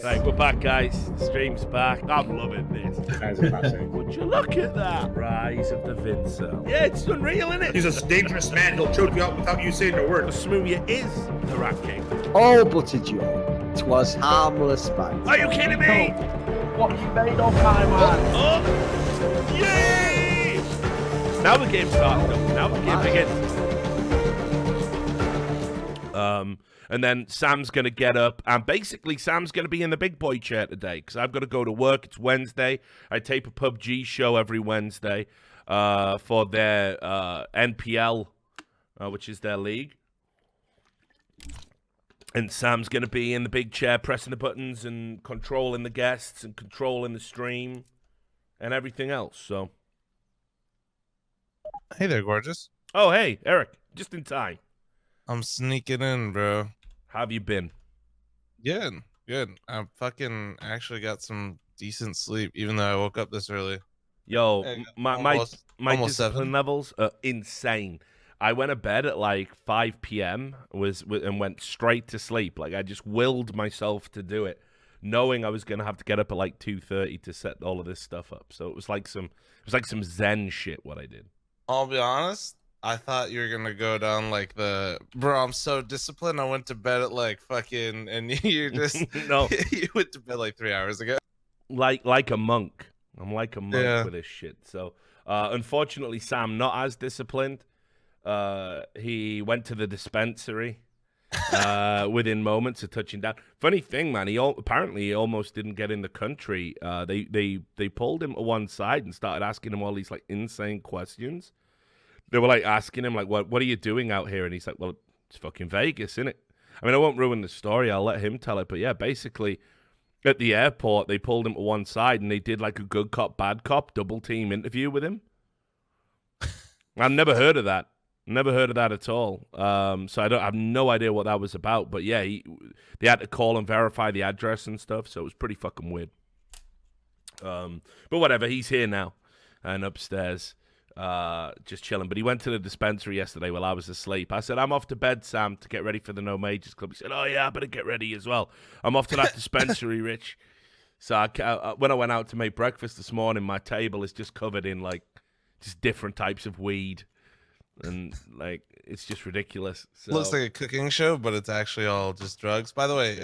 Right, we're back, guys. The stream's back. I'm loving this. That's a classic. Would you look at that? Rise of the Vincel. Yeah, it's unreal, isn't it? He's a dangerous man. He'll choke you out without you saying a word. Smoothie is the Rat King. All but a joke. 'Twas harmless banter. Are you kidding me? What you made of my man? Oh! Yay! Now the game's started up. Now the game begins. And then Sam's going to get up, and basically Sam's going to be in the big boy chair today because I've got to go to work. It's Wednesday. I tape a PUBG show every Wednesday for their NPL, which is their league. And Sam's going to be in the big chair pressing the buttons and controlling the guests and controlling the stream and everything else. So, Hey there, gorgeous. oh, hey, Eric, just in time. I'm sneaking in, bro. How have you been? Good. I fucking actually got some decent sleep, even though I woke up this early. Yo, Hey, my almost discipline 7. levels are insane. I went to bed at like 5 p.m. and went straight to sleep. Like I just willed myself to do it, knowing I was gonna have to get up at like 2:30 to set all of this stuff up. So it was like some Zen shit what I did. I'll be honest, I thought you were gonna go down like bro, I'm so disciplined. I went to bed at like fucking, and you're just No, you went to bed like 3 hours ago. like a monk. I'm like a monk Yeah. with this shit. So unfortunately, Sam not as disciplined. He went to the dispensary within moments of touching down. Funny thing, man, apparently he almost didn't get in the country. They pulled him to one side and started asking him all these like insane questions. They were like asking him like, what are you doing out here? And he's like, well, it's fucking Vegas, isn't it? I mean, I won't ruin the story. I'll let him tell it. But yeah, basically at the airport, they pulled him to one side and they did like a good cop, bad cop double team interview with him. I've never heard of that. Never heard of that at all. So I have no idea what that was about. But yeah, they had to call and verify the address and stuff. So it was pretty fucking weird. But whatever, he's here now and upstairs, just chilling. But he went to the dispensary yesterday while I was asleep. I said, I'm off to bed, Sam, to get ready for the No Majors Club. He said, oh yeah, I better get ready as well. I'm off to that dispensary, Rich. So when I went out to make breakfast this morning, my table is just covered in like just different types of weed. And like it's just ridiculous. So, Looks like a cooking show, but it's actually all just drugs. By the way,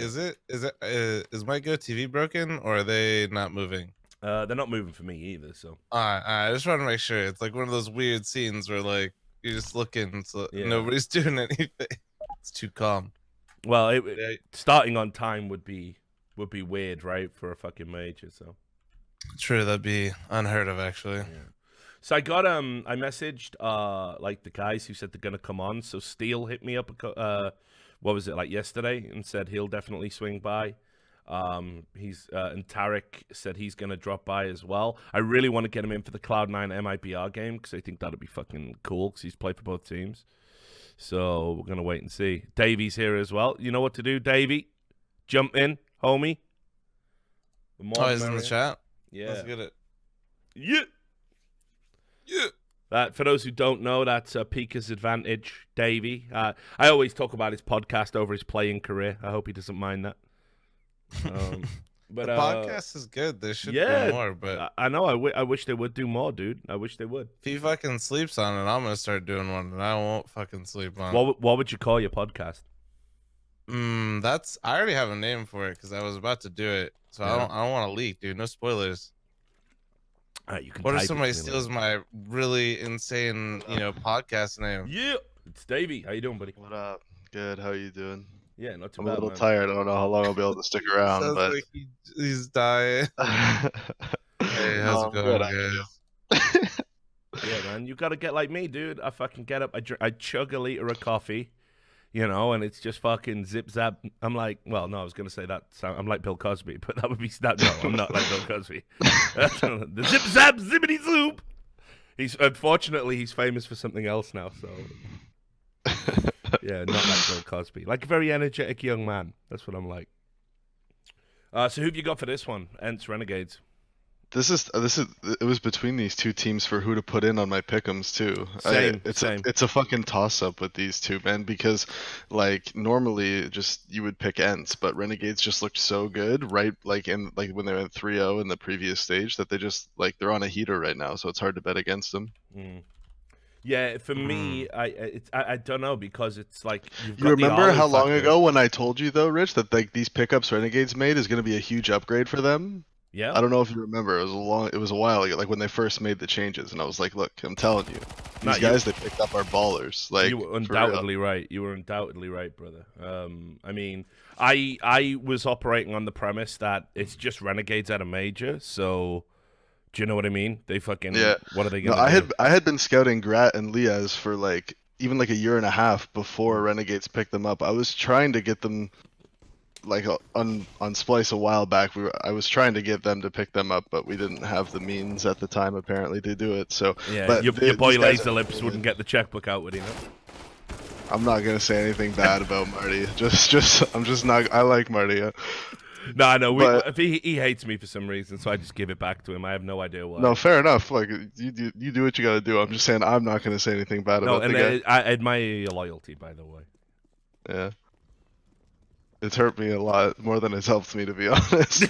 is my Go TV broken or are they not moving? they're not moving for me either. So All right. I just want to make sure. It's like one of those weird scenes where like you're just looking, so Yeah. nobody's doing anything. It's too calm. well, Yeah. starting on time would be weird, right, for a fucking major. So True, that'd be unheard of, actually. yeah. So I got I messaged like the guys who said they're gonna come on. So Steele hit me up what was it, like yesterday, and said he'll definitely swing by. And Tarek said he's gonna drop by as well. I really want to get him in for the Cloud9 MIBR game because I think that'd be fucking cool because he's played for both teams. So we're gonna wait and see. Davey's here as well. You know what to do, Davey? Jump in, homie. The more Oh, he's in the merrier. chat? Yeah. Let's get it. Yeah. Yeah. That, for those who don't know, that's Pika's advantage, Davey. I always talk about his podcast over his playing career. I hope he doesn't mind that. But The podcast is good. There should yeah, be more, but I know. I wish they would do more, dude. I wish they would. if he fucking sleeps on it, I'm gonna start doing one, and I won't fucking sleep on it. What would you call your podcast? I already have a name for it because I was about to do it, so Yeah. I don't want to leak, dude. No spoilers. You can What if type it somebody to me steals my really insane, podcast name? later. Yeah, it's Davey. How you doing, buddy? What up? Good. How you doing? Yeah, not too I'm a bad, little man. tired. I don't know how long I'll be able to stick around, Sounds but like he's dying. Hey, how's it going, guys? Yeah, man, you gotta get like me, dude. I fucking get up, I chug a liter of coffee, and it's just fucking zip zap. I'm like, well, no, I was gonna say that. I'm like Bill Cosby, but that would be no, I'm not like Bill Cosby. The zip zap zippity zoop. Unfortunately he's famous for something else now, so yeah, not like Bill Cosby, like a very energetic young man. That's what I'm like. So who've you got for this one? Ence Renegades. It was between these two teams for who to put in on my pick'ems too. Same. It's a fucking toss up with these two, man, because like normally just you would pick Ents, but Renegades just looked so good, right? Like when they went 3-0 in the previous stage that they just like they're on a heater right now, so it's hard to bet against them. Mm. Yeah, for me, I don't know because it's like you've got You remember the how Alu long factor. ago when I told you though, Rich, that like these pickups Renegades made is going to be a huge upgrade for them? Yeah. I don't know if you remember. It was a while ago, like when they first made the changes, and I was like, "Look, I'm telling you, No, these guys they picked up are ballers." Like, you were for real. undoubtedly right. You were undoubtedly right, brother. I mean, I was operating on the premise that it's just Renegades at a major. So, do you know what I mean? They fucking Yeah. What are they No, gonna do? I had been scouting Grat and Liaz for like even like a year and a half before Renegades picked them up. I was trying to get them like on Splice a while back. I was trying to get them to pick them up, but we didn't have the means at the time apparently to do it. So, Yeah, but your boy these guys Laser are Lips really wouldn't good. get the checkbook out, would he? No? I'm not gonna say anything bad about Marty. I'm just not. I like Marty. No. But If he hates me for some reason, so I just give it back to him. I have no idea why. no, fair enough. Like you do what you gotta do. I'm just saying I'm not gonna say anything bad No, about and the guy. I admire your loyalty, by the way. Yeah. It's hurt me a lot more than it's helped me, to be honest.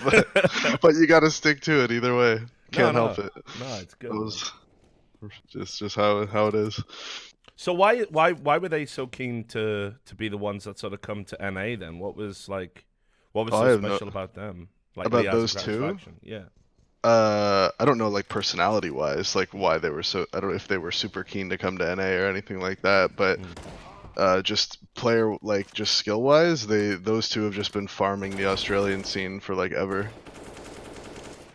But you got to stick to it either way. Can't help it. No, it's good. It was just how it is. So why were they so keen to be the ones that sort of come to NA then? What was so special about them? Like About Liaz's those two? satisfaction? Yeah. I don't know, like personality wise, like why they were so. I don't know if they were super keen to come to NA or anything like that, but. Just player like just skill wise, those two have just been farming the Australian scene for like ever.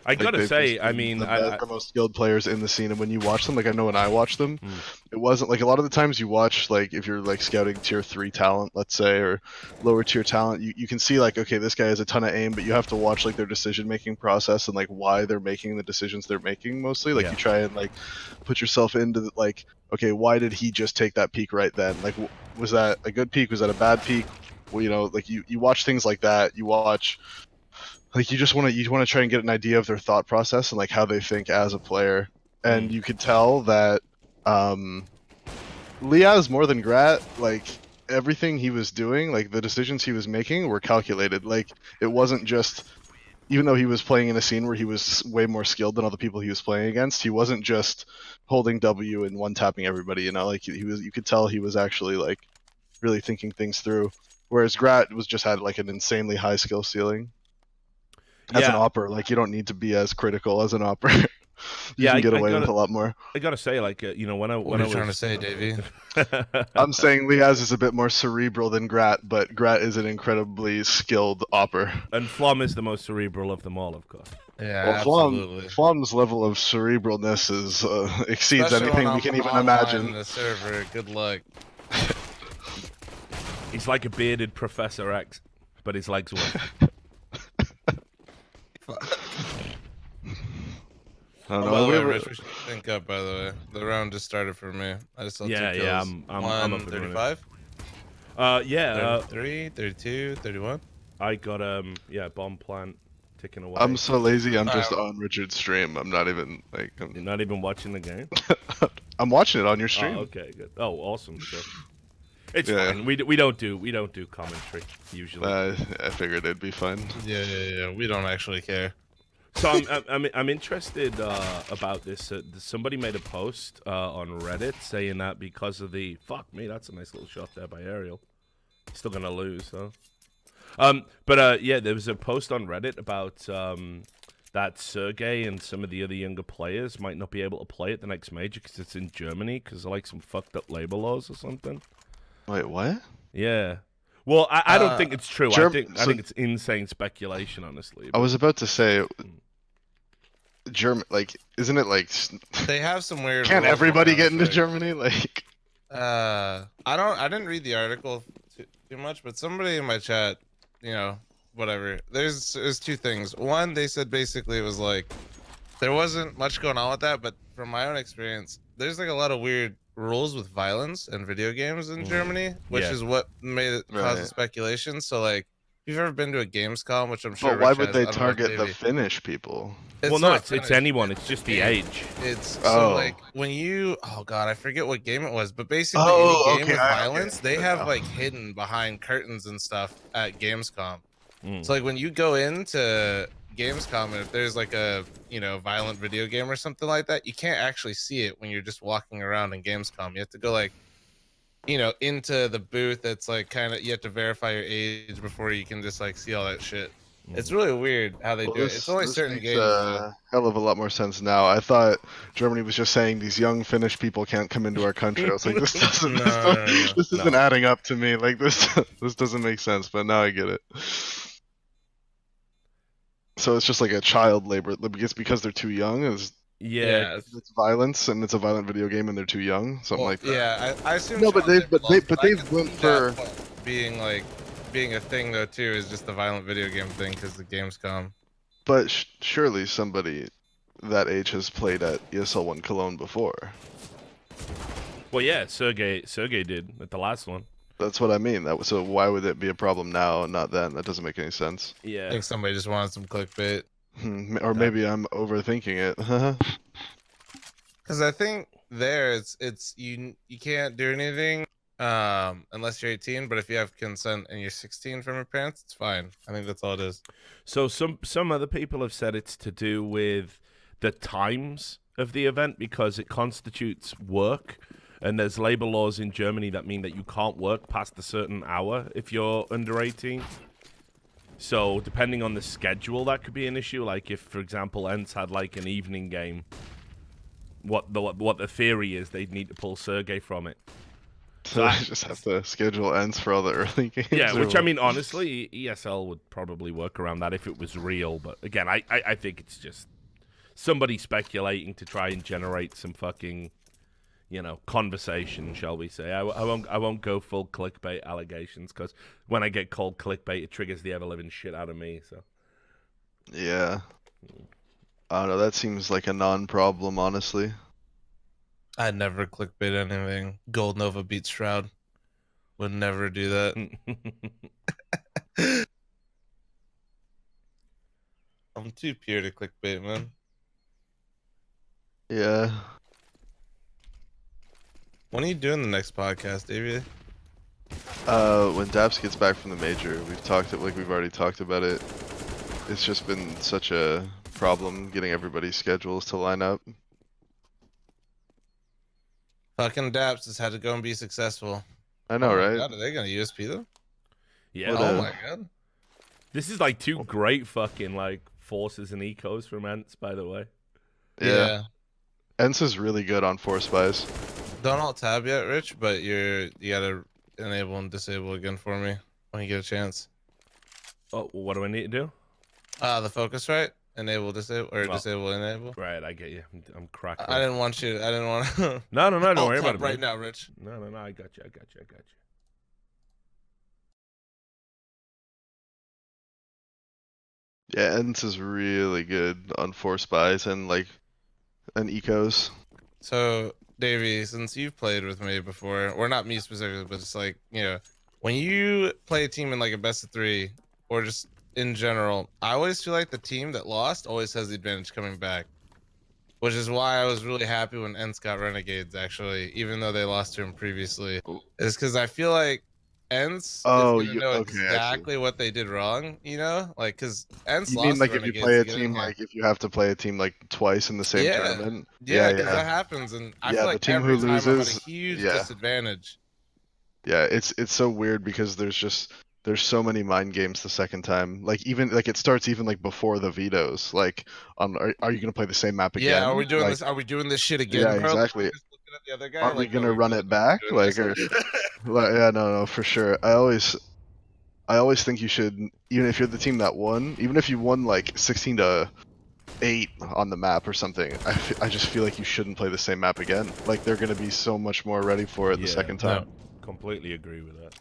I gotta they've say, just I been mean, the most skilled players in the scene, and when you watch them, like I know when I watch them, it wasn't like a lot of the times you watch like if you're like scouting tier 3 talent, let's say, or lower tier talent, you can see like okay, this guy has a ton of aim, but you have to watch like their decision making process and like why they're making the decisions they're making mostly. Like Yeah. you try and like put yourself into like okay, why did he just take that peak right then? Like was that a good peak? Was that a bad peak? Well, you know, like you watch things like that. You watch. Like you want to try and get an idea of their thought process and like how they think as a player, and you could tell that Liaz more than Grat, like everything he was doing, like the decisions he was making were calculated. Like it wasn't just, even though he was playing in a scene where he was way more skilled than all the people he was playing against, he wasn't just holding W and one tapping everybody. You know, like he was. You could tell he was actually like really thinking things through. Whereas Grat was just had like an insanely high skill ceiling. As an opper, like you don't need to be as critical as an opper. You can get away with a lot more. I gotta say, like when I What are you trying to say, Davey? I'm saying Liaz is a bit more cerebral than Grat, but Grat is an incredibly skilled opper. And fl0m is the most cerebral of them all, of course. Yeah, well, absolutely. fl0m's level of cerebralness is exceeds Especially anything when we can I'm even online imagine. in the server. Good luck. He's like a bearded Professor X, but his legs work. I don't Oh, know. by the way, we were- Rich, we should sync up, by the way. The round just started for me. I just saw 2 kills. Yeah, I'm up and running. 35? 33, 32, 31? I got bomb plant ticking away. I'm so lazy. I'm just Wow. on Richard's stream. I'm not even like. You're not even watching the game. I'm watching it on your stream. Oh, okay, good. Oh, awesome. So, it's Yeah. fine. We don't do commentary usually. I figured it'd be fun. Yeah. We don't actually care. So I'm interested about this. Somebody made a post on Reddit saying that because of the that's a nice little shot there by Ariel. Still gonna lose, though. There was a post on Reddit about that Sergey and some of the other younger players might not be able to play at the next major because it's in Germany because of like some fucked up labor laws or something. Wait, what? Yeah. Well, I don't think it's true. I think so- it's insane speculation, honestly. I was about to say, German, like, isn't it like? They have some weird. Can't rules everybody on get into Counter-Strike. Germany? Like, I didn't read the article too much, but somebody in my chat, whatever. There's 2 things. One, they said basically it was like there wasn't much going on with that, but from my own experience, there's like a lot of weird rules with violence and video games in Germany, which Yeah. is what made it cause the Right. speculation. So like, you've ever been to a Gamescom, which I'm sure. But why Rich would has, they I don't know, target the Davey. Finnish people? Well, no, not it's finished. anyone. It's just the age. It's Oh. so like when you, oh god, I forget what game it was, but basically Oh, any game okay, with okay. violence, they Good have now. like hidden behind curtains and stuff at Gamescom. Mm. So like when you go into Gamescom and if there's like a violent video game or something like that, you can't actually see it when you're just walking around in Gamescom. You have to go like into the booth. That's like kind of, you have to verify your age before you can just like see all that shit. It's really weird how they do it. It's only This certain makes games. a hell of a lot more sense now. I thought Germany was just saying these young Finnish people can't come into our country. I was like, this doesn't, No. this isn't adding up to me. Like this doesn't make sense. But now I get it. So it's just like a child labor. It's because they're too young. Yeah. It's violence and it's a violent video game and they're too young. Something like that. Yeah, I assume. No, but child they labor laws, I went could see for. that being a thing though too is just the violent video game thing because the Gamescom. But surely somebody that age has played at ESL One Cologne before. Well, yeah, Sergey did at the last one. That's what I mean. So why would it be a problem now and not then? That doesn't make any sense. I Yeah. think somebody just wanted some clickbait. Or maybe I'm overthinking it. Because I think it's you can't do anything unless you're 18. But if you have consent and you're 16 from your parents, it's fine. I think that's all it is. So some other people have said it's to do with the times of the event because it constitutes work, and there's labor laws in Germany that mean that you can't work past a certain hour if you're under 18. So depending on the schedule, that could be an issue. Like if, for example, Ence had like an evening game, what the theory is, they'd need to pull Sergey from it. So I just have to schedule ends for all the early games. Yeah, or which I what? mean, honestly, ESL would probably work around that if it was real. But again, I think it's just somebody speculating to try and generate some fucking, conversation, shall we say. I won't go full clickbait allegations because when I get called clickbait, it triggers the ever-living shit out of me. So Yeah. I don't know. That seems like a non-problem, honestly. I'd never clickbait anything. Gold Nova beats Shroud. Would never do that. I'm too pure to clickbait, man. Yeah. When are you doing the next podcast, Davey? When Daps gets back from the major, we've already talked about it. It's just been such a problem getting everybody's schedules to line up. Fucking Daps just had to go and be successful. I know, Oh my right? God, are they gonna USP them? yeah, What Oh a- my God. this is like two great fucking like forces and ecos from Ence, by the way. Yeah. Ence is really good on Force Spies. Don't alt tab yet, Rich, but you gotta enable and disable again for me when you get a chance. Oh, what do I need to do? The focus right? Enable, disable, or Oh. disable, enable. Right, I get you. I'm cracking. I didn't want to. No, don't alt worry about tab it. right man. now, Rich. No, I got you. Yeah, Ence is really good on Force Spies and ecos. So, Davey, since you've played with me before, or not me specifically, but it's like, when you play a team in like a best of 3, or just in general, I always feel like the team that lost always has the advantage coming back. Which is why I was really happy when Ence got Renegades, actually, even though they lost to him previously. Is because I feel like Ence Oh, is gonna know okay, I see. exactly what they did wrong, Like, because Ence You lost mean like to if you Renegades play a to get in team, here. like if you have to play a team like twice in the same Yeah. tournament? Yeah, because that happens, and I Yeah, feel the like team every who time I'm at loses- a huge yeah. disadvantage. Yeah, it's so weird because there's so many mind games the second time. Like even like it starts even like before the vetoes. Like are you gonna play the same map again? Yeah, are we doing Like, this? Are we doing this shit again, Yeah, bro? exactly. Just looking at the other guy, Aren't we like, gonna no, run really it back? doing Like this. yeah, no, for sure. I always think you should, even if you're the team that won, even if you won like 16-8 on the map or something, I just feel like you shouldn't play the same map again. Like they're gonna be so much more ready for it the second time. No, completely agree with that.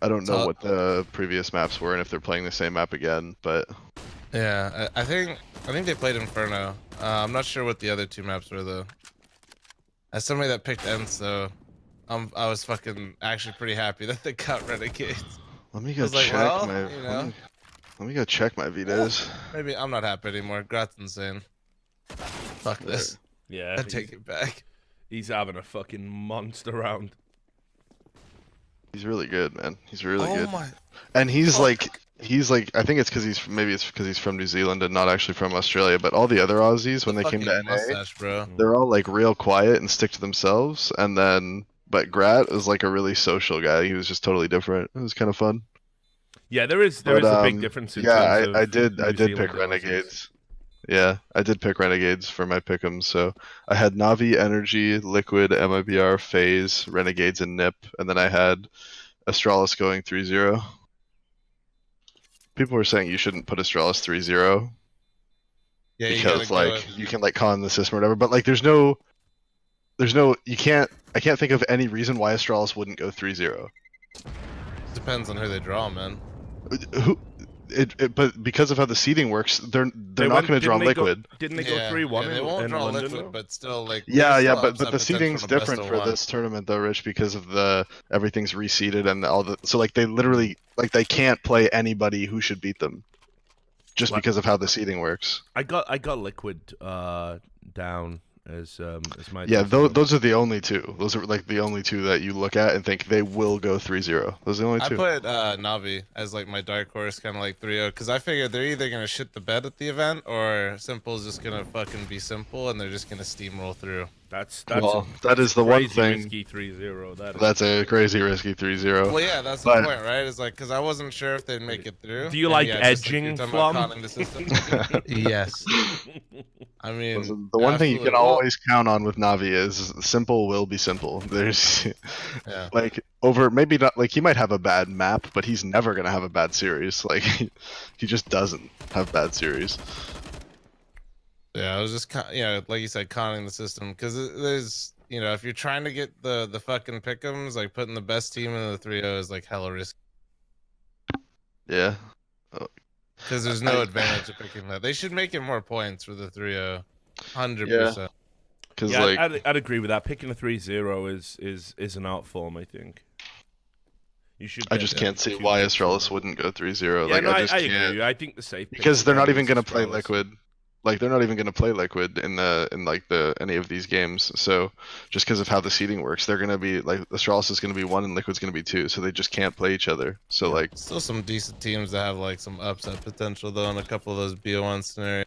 I don't know So- what the previous maps were and if they're playing the same map again, but Yeah, I think they played Inferno. I'm not sure what the other 2 maps were though. As somebody that picked Ence though, I was fucking actually pretty happy that they got Renegades. Let me I go was like, check well, my. you know, Let me go check my Vitas. maybe I'm not happy anymore. Grat's insane. Fuck this. Yeah, I take it back. he's having a fucking monster round. He's really good, man. He's really Oh good. my. And he's Fuck. like I think it's because he's from New Zealand and not actually from Australia. But all the other Aussies, when The they came to fucking NA, mustache, bro. they're all like real quiet and stick to themselves. And then, but Grat was like a really social guy. He was just totally different. It was kind of fun. Yeah, there is But, a big difference in yeah, terms of I did New pick Zealand and Aussies. Renegades. Yeah, I did pick Renegades for my pick'ems. So I had Navi, Energy, Liquid, MIBR, FaZe, Renegades, and Nip, and then I had Astralis going 3-0. People were saying you shouldn't put Astralis 3-0 Yeah, you because gotta like go. you can like con the system or whatever, but like there's no I can't think of any reason why Astralis wouldn't go 3-0. Depends on who they draw, man. Who but because of how the seeding works, they're not going to draw Liquid. Didn't they go 3-1 Yeah, they won't in draw London? Liquid, Though? but still, like, Yeah, there's yeah, still but upside the potential seeding's to best different of for one. this tournament though, Rich, because of the everything's reseeded and all the so like they literally like they can't play anybody who should beat them just What? because of how the seeding works. I got Liquid down as my Yeah, choice. those are the only two. Those are like the only two that you look at and think they will go 3-0. Those are the only I two. put Navi as like my dark horse, kind of like 3-0, because I figured they're either gonna shit the bed at the event or Simple's just gonna fucking be simple and they're just gonna steamroll through. That's Well, a, that that's is a the one crazy thing- risky 3-0. That's a crazy risky 3-0. Well, yeah, that's the But- point, right? It's like because I wasn't sure if they'd make it through. Do you And like yeah, just edging, you're talking about fl0m? conning the system. Yes. I mean, Listen, the one thing you can absolutely. Well, always count on with Navi is simple will be simple. There's yeah. like over maybe not like he might have a bad map, but he's never gonna have a bad series. Like he just doesn't have bad series. Yeah, I was just, like you said, conning the system because there's, if you're trying to get the fucking pick'ems, like putting the best team in the 3-0 is like hella risky Yeah. because there's no advantage of picking that. They should make it more points for the 3-0, 100%. Because Yeah, like I'd agree with that. Picking a 3-0 is an art form, I think. You should. I just can't see why Astralis wouldn't go 3-0. Yeah, Like no, I just I can't. agree. I think the safe pick Because is they're not probably even gonna play Astralis. Liquid. Like they're not even gonna play Liquid in any of these games. So just because of how the seeding works, they're gonna be like Astralis is gonna be 1 and Liquid's gonna be 2. So they just can't play each other. So like Still some decent teams that have like some upside potential though in a couple of those BO1 scenarios.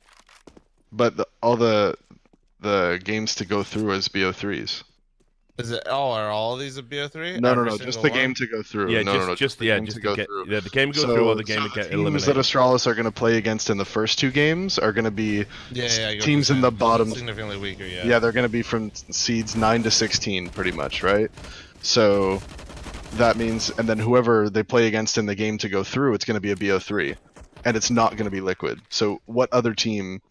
but all the games to go through is BO3s. Is it are all of these a BO3? No, Every just single the one? game to go through. Yeah, no, just the yeah, game just to go get through. the game go through or the game to get teams eliminated. that Astralis are going to play against in the first 2 games are going to be Yeah, teams in the bottom. significantly weaker. Yeah, they're going to be from seeds 9 to 16, pretty much, right? So that means, and then whoever they play against in the game to go through, it's going to be a BO3, and it's not going to be Liquid. So what other team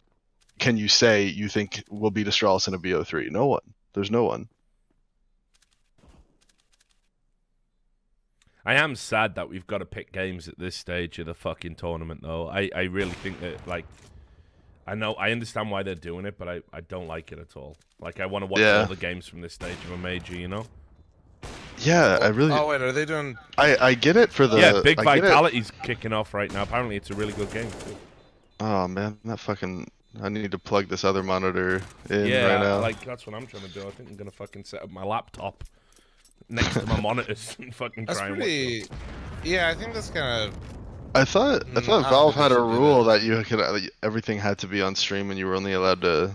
can you say you think will beat Astralis in a BO3? No one. There's no one. I am sad that we've got to pick games at this stage of the fucking tournament, though. I really think that, like, I understand why they're doing it, but I don't like it at all. Like, I want to watch all the games from this stage of a major, you know? Yeah, I really. Oh wait, are they doing? I get it for the. Yeah, Big I get it. Vitality's kicking off right now. Apparently, it's a really good game, too. Oh man, that fucking. I need to plug this other monitor in Yeah, right now. like, that's what I'm trying to do. I think I'm going to fucking set up my laptop next to my monitors and fucking That's try pretty. and watch them. Yeah, I think that's kind of. I thought I don't Valve think had they a should do rule that you could everything had to be on stream and you were only allowed to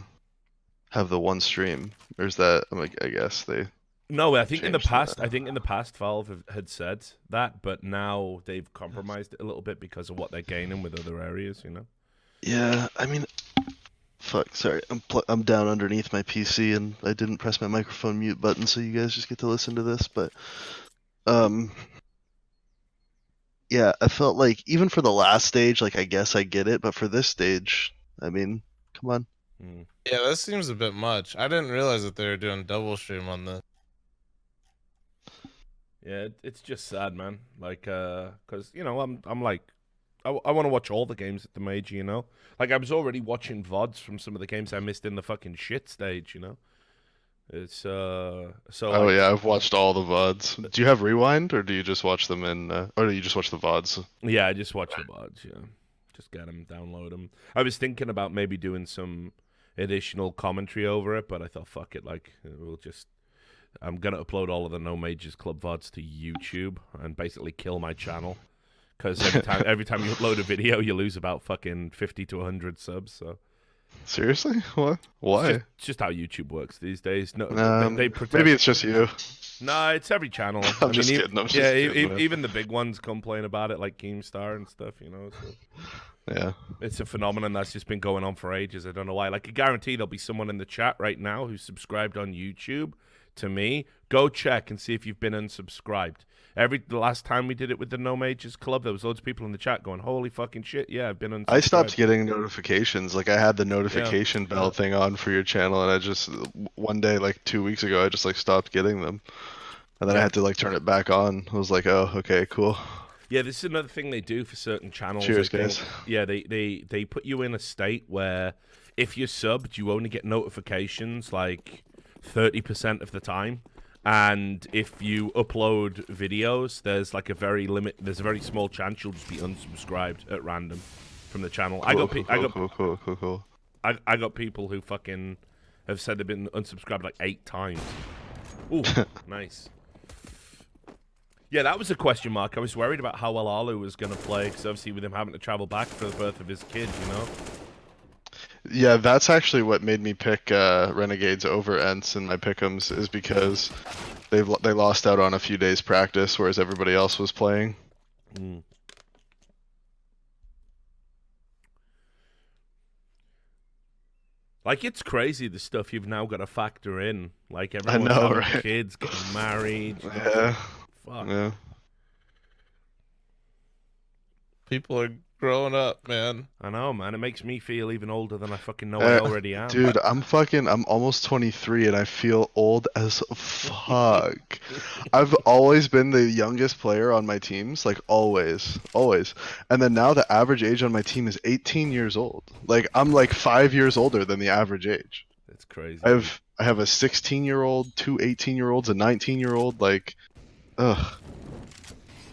have the one stream. Or is that? I guess they. No, I think in the changed past, that. Valve had said that, but now they've compromised it a little bit because of what they're gaining with other areas, you know. Yeah, I mean, fuck. Sorry, I'm down underneath my PC and I didn't press my microphone mute button, so you guys just get to listen to this. But, yeah, I felt like even for the last stage, like I guess I get it, but for this stage, I mean, come on. Yeah, that seems a bit much. I didn't realize that they were doing double stream on this. Yeah, it's just sad, man. Like, cause I'm like, I want to watch all the games at the major, you know. Like I was already watching VODs from some of the games I missed in the fucking shit stage, you know. It's so. Oh like, yeah, I've watched all the VODs. Do you have Rewind, or do you just watch them in, or do you just watch the VODs? Yeah, I just watch the VODs. Yeah, just get them, download them. I was thinking about maybe doing some additional commentary over it, but I thought, fuck it, like we'll just. I'm gonna upload all of the No Majors Club VODs to YouTube and basically kill my channel. Because every time you upload a video, you lose about fucking 50 to 100 subs. So Seriously? What? Why? it's just how YouTube works these days. No, they protect. Maybe it's just you. No, it's every channel. I'm just kidding. I'm just kidding, man. Even the big ones complain about it, like Keemstar and stuff. So Yeah. it's a phenomenon that's just been going on for ages. I don't know why. Like, I guarantee there'll be someone in the chat right now who's subscribed on YouTube to me. Go check and see if you've been unsubscribed. The last time we did it with the No Majors Club, there was loads of people in the chat going, "Holy fucking shit, yeah, I've been unsubscribed." I stopped getting notifications. Like I had the notification bell thing on for your channel, and I just one day, like 2 weeks ago, I just like stopped getting them, and then I had to like turn it back on. I was like, oh, okay, cool. Yeah, this is another thing they do for certain channels. Cheers, I think. guys. Yeah, they put you in a state where if you're subbed, you only get notifications like 30% of the time. And if you upload videos, there's like a very small chance you'll just be unsubscribed at random from the channel. Cool. I got people who fucking have said they've been unsubscribed like 8 times. Ooh, nice. Yeah, that was a question mark. I was worried about how well Arlo was going to play, because obviously with him having to travel back for the birth of his kid, Yeah, that's actually what made me pick Renegades over Ence in my pick'ems, is because they lost out on a few days practice, whereas everybody else was playing. Mm. Like, it's crazy the stuff you've now got to factor in. Like, everyone's having right? kids, getting married. Yeah. Fuck. Yeah. People are growing up, man. I know, man. It makes me feel even older than I fucking know I already am. Dude, I'm almost 23 and I feel old as fuck. I've always been the youngest player on my teams, like always. And then now the average age on my team is 18 years old. Like I'm like 5 years older than the average age. It's crazy. I have a 16-year-old, 2 18-year-olds, a 19-year-old, like ugh.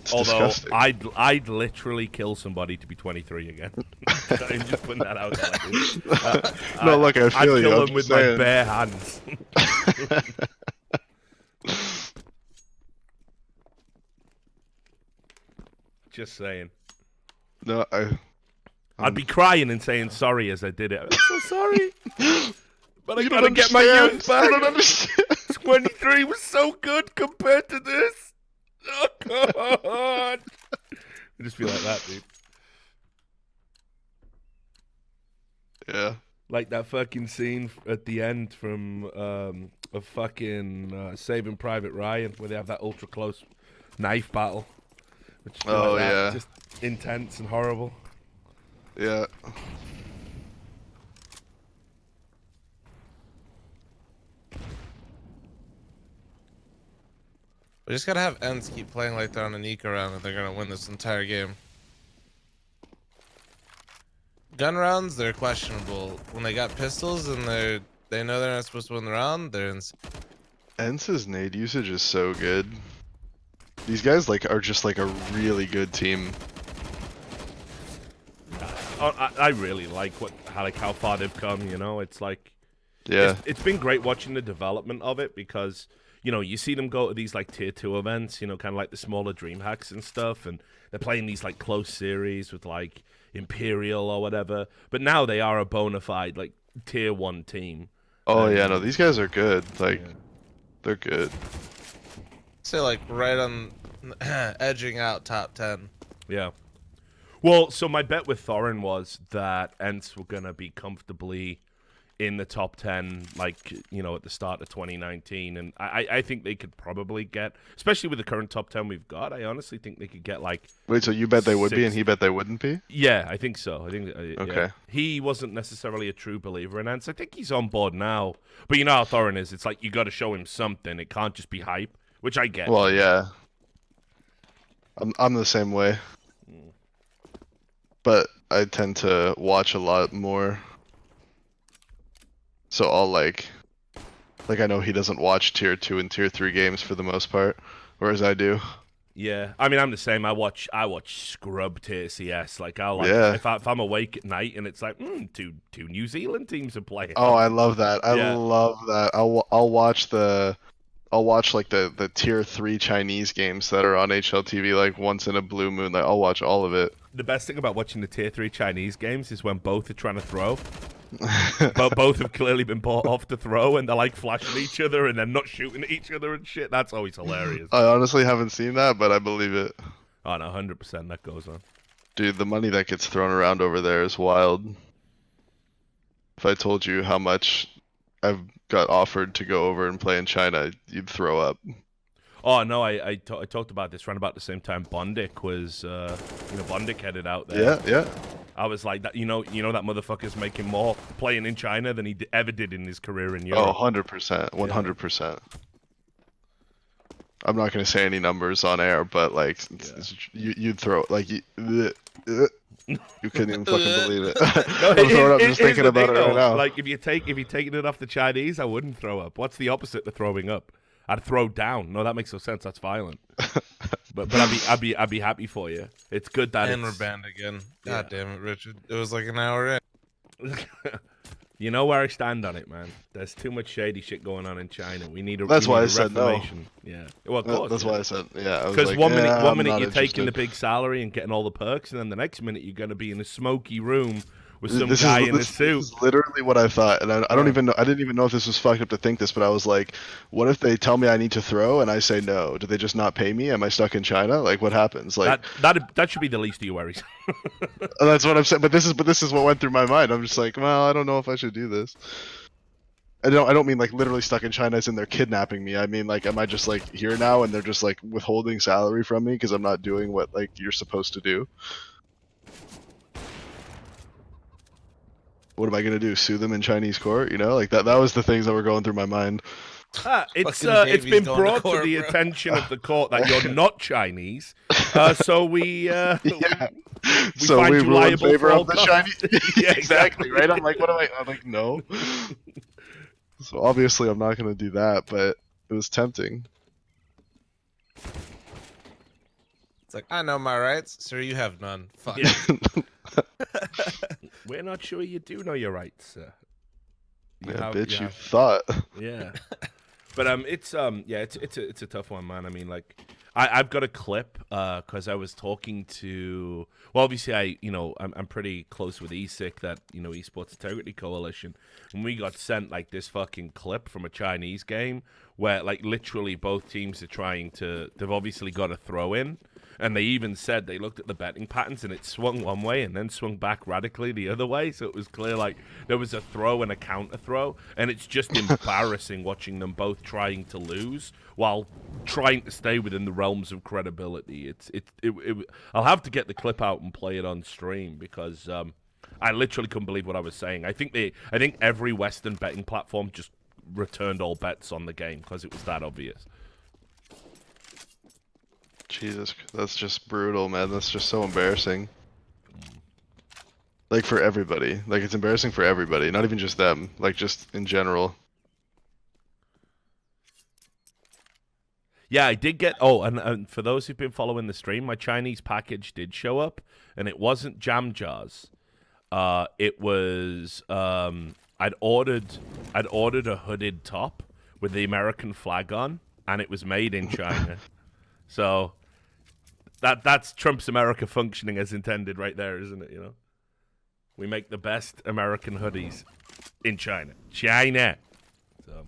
It's Although disgusting. I'd literally kill somebody to be 23 again. I'm just putting that out there. No, look, I feel I'd you. kill I'm them with just my saying. bare hands. Just saying. No, I'd be crying and saying sorry as I did it. I'm so sorry, but I You gotta don't get my understand. youth back. You don't understand. 23 was so good compared to this. Oh God! I just feel like that, dude. Yeah. Like that fucking scene at the end from of fucking Saving Private Ryan, where they have that ultra close knife battle. Which is Oh, like that, yeah. just intense and horrible. Yeah. We just gotta have Ents keep playing like they're on an eco round and they're gonna win this entire game. Gun rounds, they're questionable. When they got pistols and they know they're not supposed to win the round, they're insane. Ence's nade usage is so good. These guys are just like a really good team. I really like how far they've come. It's like Yeah. it's been great watching the development of it, because you see them go to these like tier 2 events, kind of like the smaller dream hacks and stuff, and they're playing these like close series with like Imperial or whatever. But now they are a bona fide like tier 1 team. Oh yeah, no, these guys are good. Like, they're good. Say like right on edging out top 10. Yeah. Well, so my bet with Thorin was that Ents were gonna be comfortably in the top 10, like, at the start of 2019. And I think they could probably get, especially with the current top 10 we've got, I honestly think they could get, like... Wait, so you bet they would be 6. and he bet they wouldn't be? Yeah, I think so. I think Okay. yeah. He wasn't necessarily a true believer in Ents. I think he's on board now. But you know how Thorin is. It's like, you got to show him something. It can't just be hype, which I get. Well, yeah. I'm the same way. But I tend to watch a lot more. So I'll Like I know he doesn't watch tier 2 and tier 3 games for the most part, whereas I do. Yeah, I mean, I'm the same. I watch scrub tier CS. Like, Yeah. if I'm awake at night and it's like, two New Zealand teams are playing. Oh, I love that. I Yeah. love that. I'll watch like the tier 3 Chinese games that are on HLTV like once in a blue moon. Like I'll watch all of it. The best thing about watching the tier 3 Chinese games is when both are trying to throw, but both have clearly been bought off to throw, and they're like flashing each other and they're not shooting at each other and shit. That's always hilarious. I honestly haven't seen that, but I believe it. Oh no, 100% that goes on. Dude, the money that gets thrown around over there is wild. If I told you how much I've got offered to go over and play in China, you'd throw up. Oh no, I talked about this around about the same time Bondic was, Bondic headed out there. Yeah, yeah. I was like, that, that motherfucker's making more playing in China than he ever did in his career in Oh, Europe. 100%, 100%. I'm not gonna say any numbers on air, but like, you'd throw like you couldn't even fucking believe it. I'm throwing up just thinking about it right now. Like if you're taking it off the Chinese, I wouldn't throw up. What's the opposite to throwing up? I'd throw down. No, that makes no sense. That's violent. But I'd be happy for you. It's good that And we're banned again. God damn it, Richard. It was like an hour in. You know where I stand on it, man. There's too much shady shit going on in China. We need a That's we why need I a said no. reformation. Yeah. Well, of course. That's why I said yeah. Because like, one minute I'm you're not taking the interested. big salary and getting all the perks, and then the next minute you're going to be in a smoky room with some This guy is, in a this suit. is literally what I thought, and I don't even know. I didn't even know if this was fucked up to think this, but I was like, what if they tell me I need to throw and I say no? Do they just not pay me? Am I stuck in China? Like, what happens? Like That should be the least of your worries. that's what I'm saying. But this is what went through my mind. I'm just like, well, I don't know if I should do this. I don't mean like literally stuck in China as in they're kidnapping me. I mean like, am I just like here now and they're just like withholding salary from me because I'm not doing what like you're supposed to do? What am I gonna do? Sue them in Chinese court? You know, like that. That was the things that were going through my mind. It's Fucking it's Davey's been going to brought to court, the bro. attention of the court that you're not Chinese, so we Yeah. we So find we you rule in liable favor for all of the costs. Chinese. Yeah, exactly. Right. I'm like, what am I? I'm like, no. So obviously, I'm not gonna do that, but it was tempting. It's like, I know my rights, sir. You have none. Fuck. Yeah. We're not sure you do know your rights, sir. Bitch, you thought. Yeah, but it's a tough one, man. I mean, like, I've got a clip because I was talking to, well, obviously I'm pretty close with ESIC, that Esports Integrity Coalition, and we got sent like this fucking clip from a Chinese game where like literally both teams are they've obviously got a throw in. And they even said they looked at the betting patterns and it swung one way and then swung back radically the other way. So it was clear like there was a throw and a counter throw. And it's just embarrassing watching them both trying to lose while trying to stay within the realms of credibility. I'll have to get the clip out and play it on stream because I literally couldn't believe what I was saying. I think every Western betting platform just returned all bets on the game because it was that obvious. Jesus, that's just brutal, man. That's just so embarrassing. Like for everybody. Like it's embarrassing for everybody, not even just them. Like just in general. Yeah, I did get. Oh, and for those who've been following the stream, my Chinese package did show up, and it wasn't jam jars. It was I'd ordered a hooded top with the American flag on, and it was made in China. So that's Trump's America functioning as intended, right there, isn't it? We make the best American hoodies in China. China. So.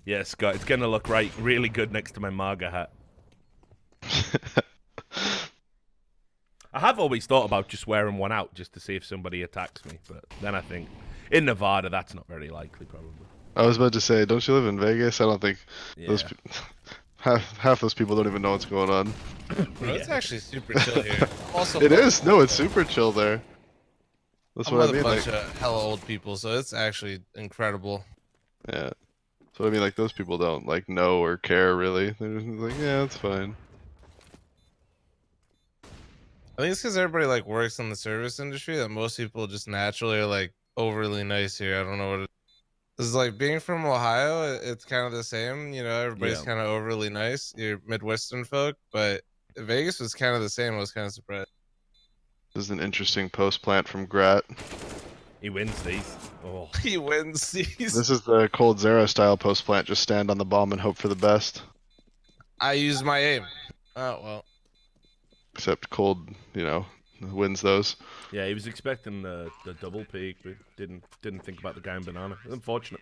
Yeah, Scott, it's going to look really good next to my MAGA hat. I have always thought about just wearing one out just to see if somebody attacks me, but then I think in Nevada that's not very likely, probably. I was about to say, don't you live in Vegas? I don't think those Yeah. half those people don't even know what's going on. Bro, it's actually super chill here. Also, It is. No, it's super chill there. That's I'm what with I mean. a bunch Like, of hella old people, so it's actually incredible. yeah. That's what I mean. Like those people don't like know or care really. They're just like, yeah, it's fine. I think it's because everybody like works in the service industry that most people just naturally are like overly nice here. I don't know what it is. Like being from Ohio, it's kind of the same. You know, everybody's Yeah. kind of overly nice. You're Midwestern folk, but Vegas was kind of the same. I was kind of surprised. This is an interesting post plant from Grat. He wins these. Oh, He wins these. This is the Cold Zero style post plant. Just stand on the bomb and hope for the best. I use my aim. Oh well. Except Cold, you know, wins those. yeah. He was expecting the double peak, but didn't think about the guy in banana. Unfortunate.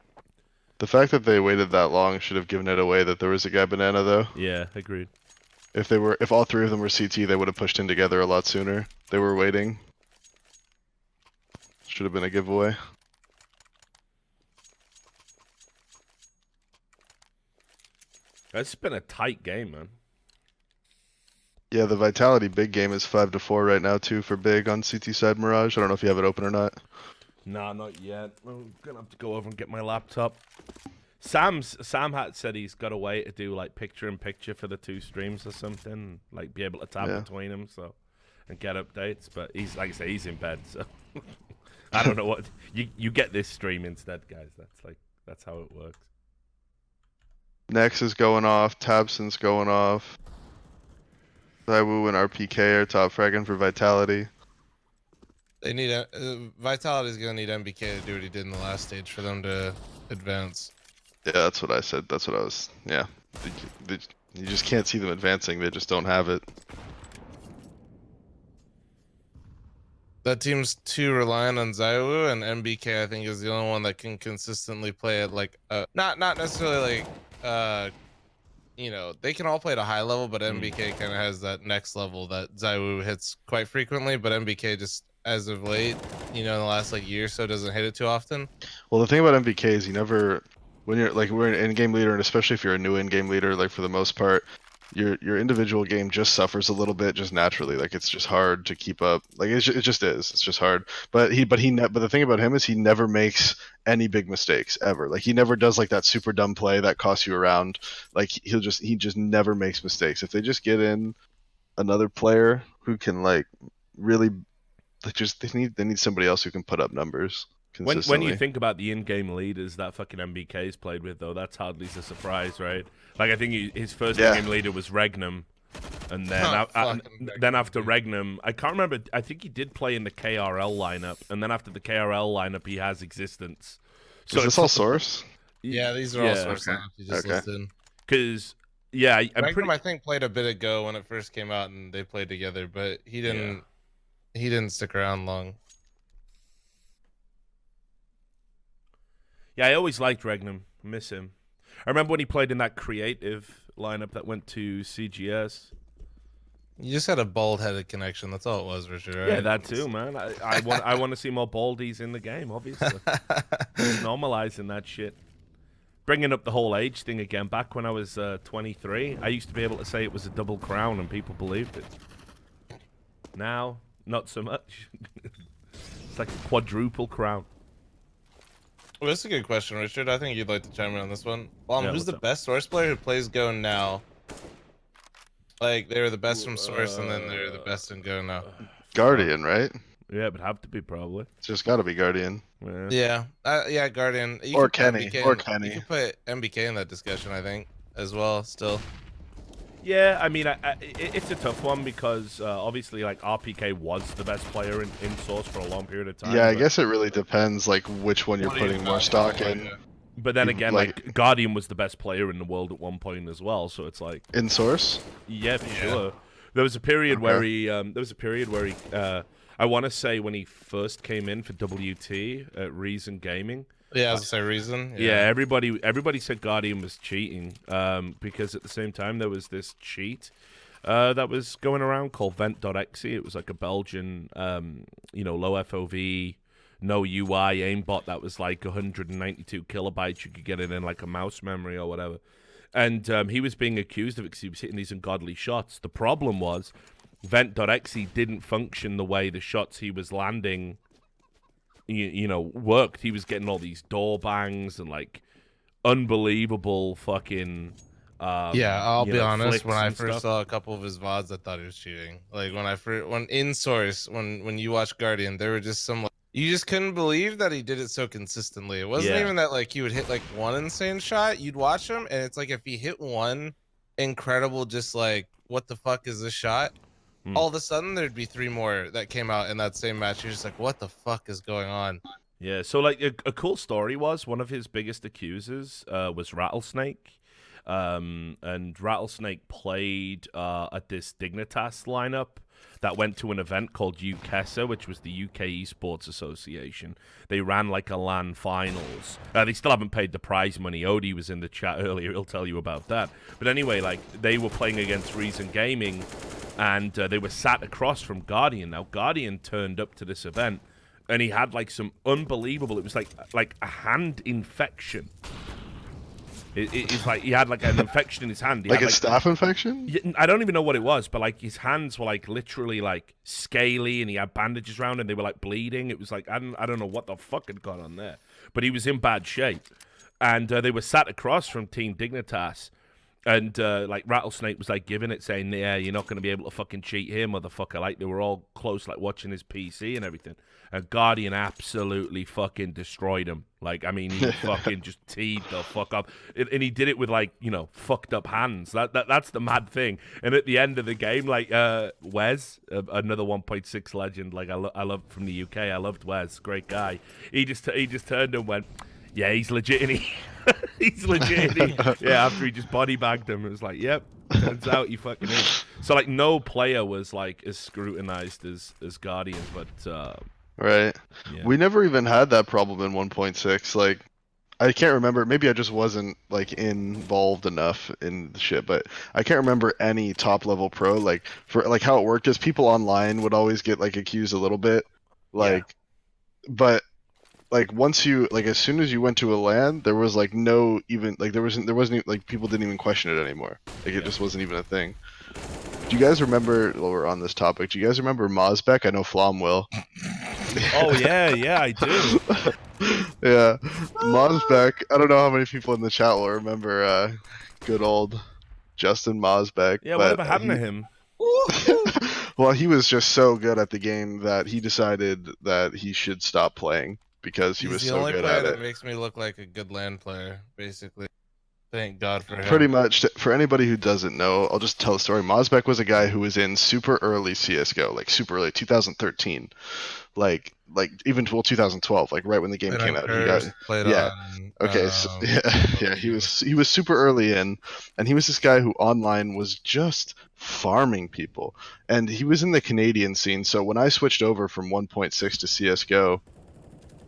The fact that they waited that long should have given it away that there was a guy banana though. Yeah, agreed. If all three of them were CT, they would have pushed in together a lot sooner. They were waiting. Should have been a giveaway. It's been a tight game, man. Yeah, the Vitality big game is 5-4 right now too for big on CT side Mirage. I don't know if you have it open or not. Nah, not yet. I'm gonna have to go over and get my laptop. Sam had said he's got a way to do like picture in picture for the two streams or something, like be able to tap Yeah. between them, so and get updates. But he's like I say, he's in bed, so I don't know what you get this stream instead, guys. That's how it works. Nex is going off. Tabson's going off. Zaiwu and RPK are top fragging for Vitality. They need Vitality's gonna need MBK to do what he did in the last stage for them to advance. Yeah, that's what I said. That's what I was. Yeah, you just can't see them advancing. They just don't have it. That team's too reliant on Zaiwu, and MBK I think is the only one that can consistently play at like not necessarily like you know, they can all play at a high level, but MBK kind of has that next level that Zaiwu hits quite frequently, but MBK just as of late, you know, in the last like year or so doesn't hit it too often. Well, the thing about MVK is you never, when you're like we're an in-game leader, and especially if you're a new in-game leader, like for the most part, your individual game just suffers a little bit just naturally. Like it's just hard to keep up. Like it just is. It's just hard. But the thing about him is he never makes any big mistakes ever. Like he never does like that super dumb play that costs you a round. Like he just never makes mistakes. If they just get in another player who can like really like just they need somebody else who can put up numbers When consistently. you think about the in-game leaders that fucking MBK's played with, though, that's hardly a surprise, right? Like I think his first Yeah. in-game leader was Regnum, and then Fucking then after Regnum, I can't remember. I think he did play in the KRL lineup, and then after the KRL lineup, he has Existence. So is this all source? Yeah, these are all Yeah. source lineups you just Okay. listed. Because yeah, I'm Magnum, pretty. I think played a bit ago when it first came out and they played together, but he didn't stick around long. Yeah, I always liked Regnum. Miss him. I remember when he played in that creative lineup that went to CGS. You just had a bald-headed connection. That's all it was, Richard. Right? Yeah, that too, man. I want to see more baldies in the game, obviously. Normalizing that shit. Bringing up the whole age thing again. Back when I was 23, I used to be able to say it was a double crown and people believed it. Now, not so much. It's like a quadruple crown. Well, that's a good question, Richard. I think you'd like to chime in on this one. Who's what's the up? best Source player who plays Go now? Like, they were the best from Source, and then they're the best in Go now. Guardian, right? Yeah, it would have to be probably. It's just got to be Guardian. Yeah. Yeah, Guardian. You Or could put Kenny, MBK or in- Kenny. You could put MBK in that discussion, I think, as well, still. Yeah, I mean, it's a tough one because obviously, like, RPK was the best player in Source for a long period of time. Yeah, I but- guess it really depends like which one you're putting more stock in. But then You- again, like Guardian was the best player in the world at one point as well. So it's like, In source? yeah, for sure. There was a period where he, I want to say when he first came in for WT at Reason Gaming. Yeah, I was gonna say Reason. Yeah, everybody said Guardian was cheating because at the same time there was this cheat that was going around called Vent.exe. It was like a Belgian, low FOV, no UI aimbot that was like 192 kilobytes. You could get it in like a mouse memory or whatever. And he was being accused of it because he was hitting these ungodly shots. The problem was Vent.exe didn't function the way the shots he was landing worked. He was getting all these door bangs and like unbelievable fucking Yeah, I'll be honest. flicks When I and first stuff. saw a couple of his VODs, I thought he was cheating. Like when in Source, when you watch Guardian, there were just some like You just couldn't believe that he did it so consistently. It wasn't Yeah. even that like he would hit like one insane shot. You'd watch him, and it's like if he hit one incredible, just like what the fuck is this shot? All of a sudden there'd be 3 more that came out in that same match. You're just like, what the fuck is going on? Yeah, so like a cool story was one of his biggest accusers was Rattlesnake. And Rattlesnake played at this Dignitas lineup that went to an event called UKESA, which was the UK Esports Association. They ran like a LAN finals. They still haven't paid the prize money. Odie was in the chat earlier. He'll tell you about that. But anyway, like they were playing against Reason Gaming, and they were sat across from Guardian. Now, Guardian turned up to this event, and he had like some unbelievable. It was like a hand infection. It's like he had like an infection in his hand. He Like had, a staph infection? I don't even know what it was, but like his hands were like literally like scaly, and he had bandages around, and they were like bleeding. It was like I don't know what the fuck had gone on there, but he was in bad shape, and they were sat across from Team Dignitas. And like Rattlesnake was like giving it, saying, "Yeah, you're not going to be able to fucking cheat here, motherfucker." Like they were all close, like watching his PC and everything. And Guardian absolutely fucking destroyed him. Like, I mean, he fucking just teed the fuck up, and he did it with like fucked up hands. That's the mad thing. And at the end of the game, like Wes, another 1.6 legend, like I love from the UK. I loved Wes, great guy. He just turned and went, "Yeah, he's legit." And he's legit. Yeah, after he just body bagged him, it was like, yep, turns out he fucking is. So like, no player was like as scrutinized as Guardian, but Right. yeah. We never even had that problem in 1.6. Like, I can't remember. Maybe I just wasn't like involved enough in the shit, but I can't remember any top level pro. Like for like how it worked is people online would always get like accused a little bit, like, but like once you like as soon as you went to a LAN, there was like no even like there wasn't even like people didn't even question it anymore. Like it just wasn't even a thing. Do you guys remember? Well, we're on this topic. Do you guys remember Mozbek? I know fl0m will. Oh yeah, I do. Yeah, Mozbek. I don't know how many people in the chat will remember good old Justin Mozbek. Yeah, but whatever happened to him? Well, he was just so good at the game that he decided that he should stop playing because he He's was the so only good player at that it. makes me look like a good LAN player, basically. Thank God for him. Pretty much. For anybody who doesn't know, I'll just tell the story. Mozbek was a guy who was in super early CS:GO, like super early, 2013, like even 2012, like right when the game Played came on out. Curse, He got played yeah. on, Okay, so yeah, he was super early in, and he was this guy who online was just farming people, and he was in the Canadian scene. So when I switched over from 1.6 to CS:GO,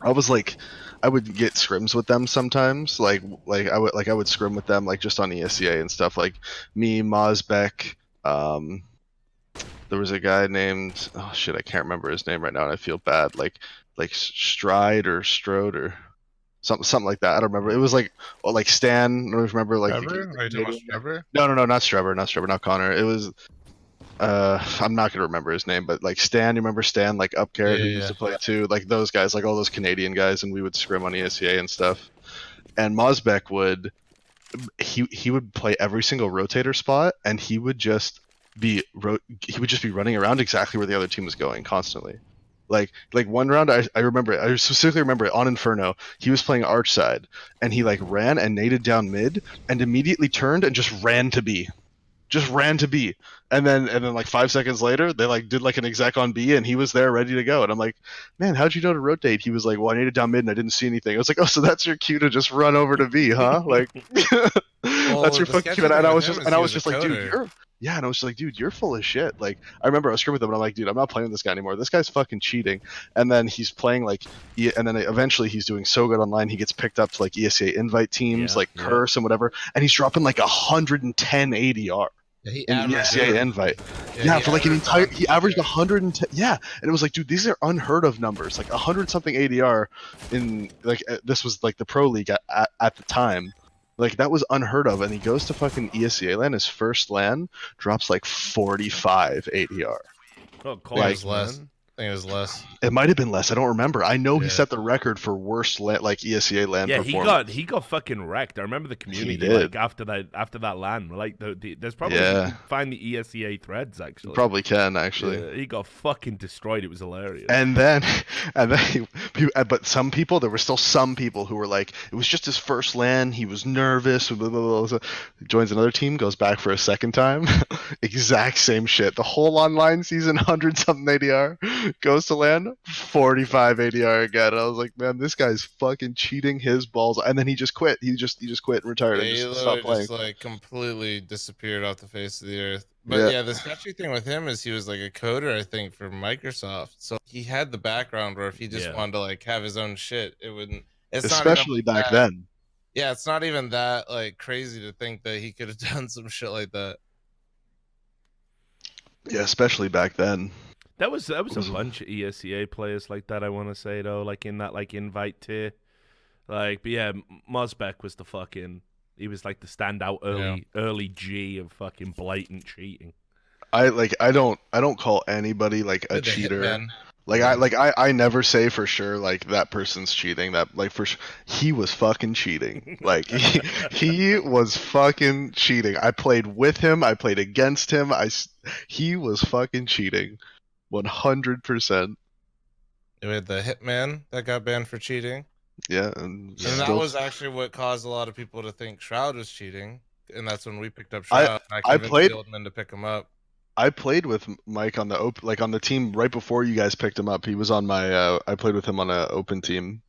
I was like, I would get scrims with them sometimes, like I would scrim with them like just on ESEA and stuff. Like me, Mozbek, there was a guy named, oh shit, I can't remember his name right now, and I feel bad. Like Stride or Strode or something like that. I don't remember. It was like Stan. I don't remember like Trevor? Are you talking about Trevor? No, not Trevor, not Connor. It was I'm not gonna remember his name, but like Stan, you remember Stan, like Up Carrot, who used to play too, like those guys, like all those Canadian guys, and we would scrim on ESEA and stuff. And Mozbek would he would play every single rotator spot, and he would just be running around exactly where the other team was going constantly. Like one round, I specifically remember it on Inferno. He was playing Arch side, and he like ran and naded down mid, and immediately turned and just ran to B. And then like 5 seconds later, they like did like an exec on B, and he was there ready to go. And I'm like, man, how'd you know to rotate? He was like, well, I needed down mid and I didn't see anything. I was like, oh, so that's your cue to just run over to B, huh? Like, that's your fucking cue. And I was just like, dude, and I was just like, dude, you're full of shit. Like, I remember I was screwing with him, and I'm like, dude, I'm not playing with this guy anymore. This guy's fucking cheating. And then he's playing like, and then eventually he's doing so good online, he gets picked up to like ESEA invite teams, like Curse and whatever, and he's dropping like 110 ADR. Yeah, he in the ESEA invite. Yeah, for like an entire, he averaged 110. Yeah, and it was like, dude, these are unheard of numbers. Like 100 something ADR in like this was like the pro league at the time. Like that was unheard of. And he goes to fucking ESEA LAN, his first LAN, drops like 45 ADR. Oh, like less. think it was less. It might have been less. I don't remember. I know he Yeah. set the record for worst like ESEA LAN Yeah, performance. he got fucking wrecked. I remember the community did. like after that LAN. Like there's probably you Yeah. can find the ESEA threads actually. Probably can actually. Yeah, he got fucking destroyed. It was hilarious. And then, but some people, there were still some people who were like, it was just his first LAN. He was nervous. Blah, blah, blah. Joins another team, goes back for a second time. Exact same shit. The whole online season, 100 something ADR, goes to LAN, 45 ADR again. I was like, man, this guy's fucking cheating his balls. And then he just quit. He just quit and retired Yeah, and he just literally stopped playing. just like completely disappeared off the face of the earth. But yeah, the sketchy thing with him is he was like a coder, I think, for Microsoft. So he had the background where if he just wanted to like have his own shit, it wouldn't. It's Especially not even back that, then. Yeah, it's not even that like crazy to think that he could have done some shit like that. Yeah, especially back then. That was a bunch of ESEA players like that. I want to say though, like in that like invite tier, like but yeah, Mozbek was the fucking. He was like the standout early G of fucking blatant cheating. I don't call anybody like a cheater. Hitman. Like I never say for sure like that person's cheating. That like for sure he was fucking cheating. Like he was fucking cheating. I played with him. I played against him. He was fucking cheating, 100%. We had the Hitman that got banned for cheating. Yeah, and that was actually what caused a lot of people to think Shroud was cheating, and that's when we picked up Shroud. I convinced the old men to pick him up. I played with Mike on the on the team right before you guys picked him up. He was on my. I played with him on an open team.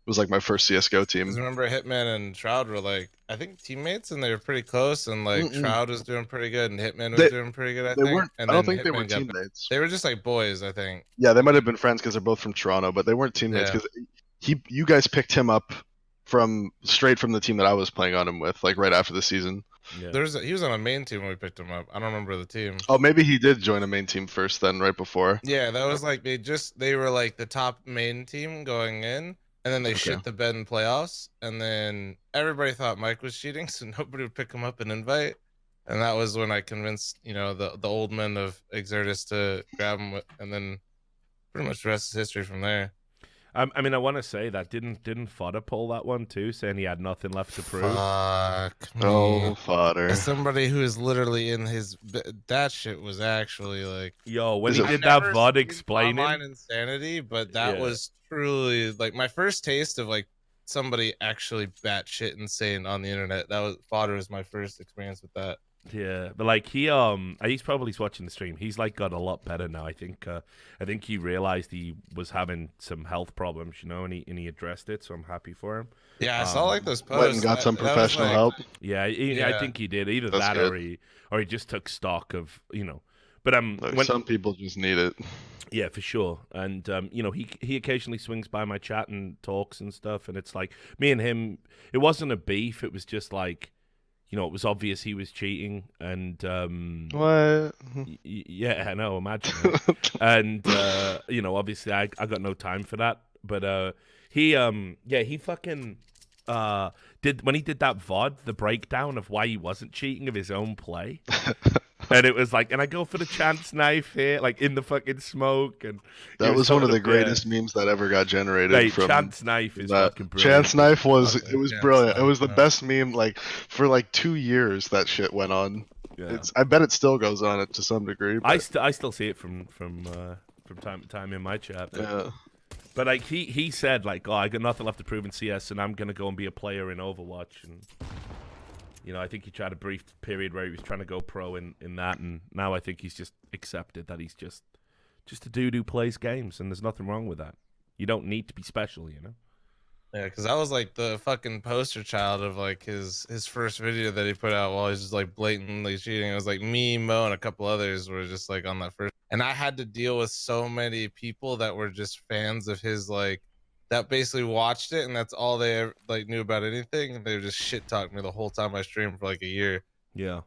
It was like my first CS:GO team. Because remember, Hitman and Shroud were like I think teammates, and they were pretty close. And like Shroud was doing pretty good, and Hitman was doing pretty good. I think. Weren't. And I don't think Hitman they were teammates. They were just like boys, I think. Yeah, they might have been friends because they're both from Toronto, but they weren't teammates because you guys picked him up straight from the team that I was playing on him with, like right after the season. Yeah. He was on a main team when we picked him up. I don't remember the team. Oh, maybe he did join a main team first, then right before. Yeah, that was like they were like the top main team going in, and then they shit the bed in playoffs, and then everybody thought Mike was cheating, so nobody would pick him up and invite. And that was when I convinced the old men of Exertus to grab him, and then pretty much the rest is history from there. I mean, I want to say that didn't Fodder pull that one too, saying he had nothing left to prove. Fuck me. Oh, Fodder. As somebody who is literally in that shit was actually like. Yo, when he did that VOD explaining online insanity, but that was truly like my first taste of like somebody actually batshit insane on the internet. That was Fodder was my first experience with that. Yeah, but like he's probably watching the stream. He's like got a lot better now. I think he realized he was having some health problems, and he addressed it. So I'm happy for him. Yeah, I saw like those posts. Went and got some professional help. Yeah, I think he did either that or he just took stock of But some people just need it. Yeah, for sure. And he occasionally swings by my chat and talks and stuff. And it's like me and him. It wasn't a beef. It was just like. It was obvious he was cheating, and what? Yeah, I know. Imagine it. And obviously, I got no time for that. But he fucking did when he did that VOD, the breakdown of why he wasn't cheating of his own play. And it was like, and I go for the chance knife here, like in the fucking smoke, and that was one of the greatest memes that ever got generated. From chance knife is that. fucking brilliant. Chance knife was brilliant. It was the best meme like for like 2 years. That shit went on. Yeah. I bet it still goes on it to some degree. But... I still see it from time to time in my chat. Yeah. But like he said like, oh, I got nothing left to prove in CS, and I'm gonna go and be a player in Overwatch, and. I think he tried a brief period where he was trying to go pro in that, and now I think he's just accepted that he's just a dude who plays games, and there's nothing wrong with that. You don't need to be special, Yeah, because that was like the fucking poster child of like his first video that he put out while he's just like blatantly cheating. It was like me, Mo, and a couple others were just like on that first. And I had to deal with so many people that were just fans of his like. That basically watched it, and that's all they ever, like knew about anything. And they were just shit talking me the whole time I streamed for like a year. Yeah,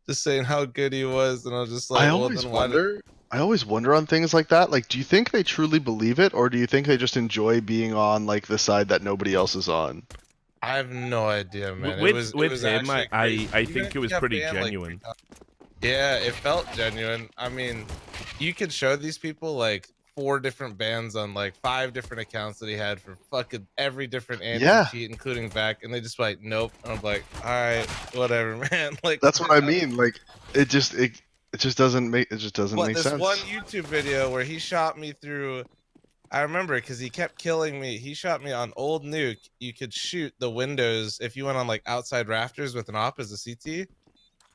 just saying how good he was, and I was just like, I always wonder on things like that. Like, do you think they truly believe it, or do you think they just enjoy being on like the side that nobody else is on? I have no idea, man. With him, I think it was pretty genuine. Like, yeah, it felt genuine. I mean, you could show these people like 4 different bans on like 5 different accounts that he had for fucking every different Yeah. anti-cheat, including back, and they just like, nope. And I'm like, all right, whatever, man. Like That's what I mean. Like it just doesn't make But this sense. one YouTube video where he shot me through, I remember because he kept killing me. He shot me on old nuke. You could shoot the windows if you went on like outside rafters with an op as a CT.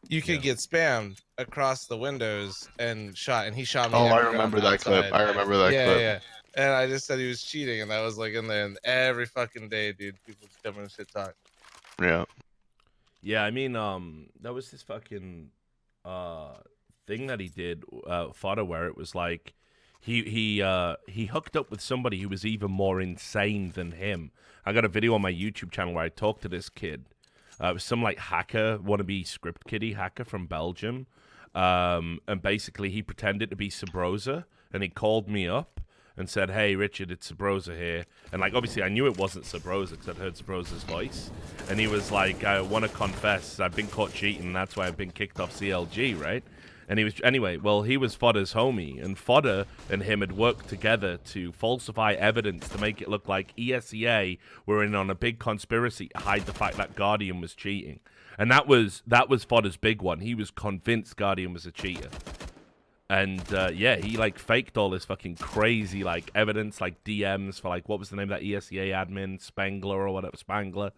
You could get spammed across the windows and shot, and he shot me. Oh, I everywhere on remember the that clip. outside. I remember that Yeah, clip. yeah. And I just said he was cheating, and that was like in there, and every fucking day, dude, people just coming and shit talk. Yeah. Yeah, I mean, that was this fucking thing that he did, photo where it was like he hooked up with somebody who was even more insane than him. I got a video on my YouTube channel where I talked to this kid. It was some like hacker, wannabe script kiddie hacker from Belgium, and basically he pretended to be Sabrosa, and he called me up and said, "Hey, Richard, it's Sabrosa here." And like, obviously, I knew it wasn't Sabrosa because I'd heard Sabrosa's voice. And he was like, "I want to confess, I've been caught cheating, and that's why I've been kicked off CLG, right?" And he was anyway. Well, he was Fodder's homie, and Fodder and him had worked together to falsify evidence to make it look like ESEA were in on a big conspiracy to hide the fact that Guardian was cheating. And that was Fodder's big one. He was convinced Guardian was a cheater. And yeah, he like faked all this fucking crazy like evidence, like DMs for like what was the name of that ESEA admin, Spangler or whatever, Spangler.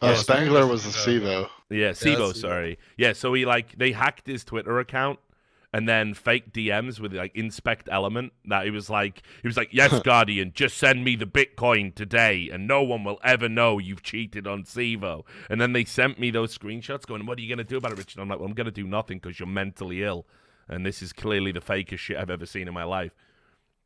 Spangler was the SIVO. Yeah, SIVO, SIVO. sorry. Yeah, so they hacked his Twitter account and then fake DMs with like inspect element that he was like, "Yes, Guardian, just send me the Bitcoin today and no one will ever know you've cheated on SIVO." And then they sent me those screenshots going, "What are you going to do about it, Richard?" I'm like, "Well, I'm going to do nothing because you're mentally ill. And this is clearly the fakest shit I've ever seen in my life."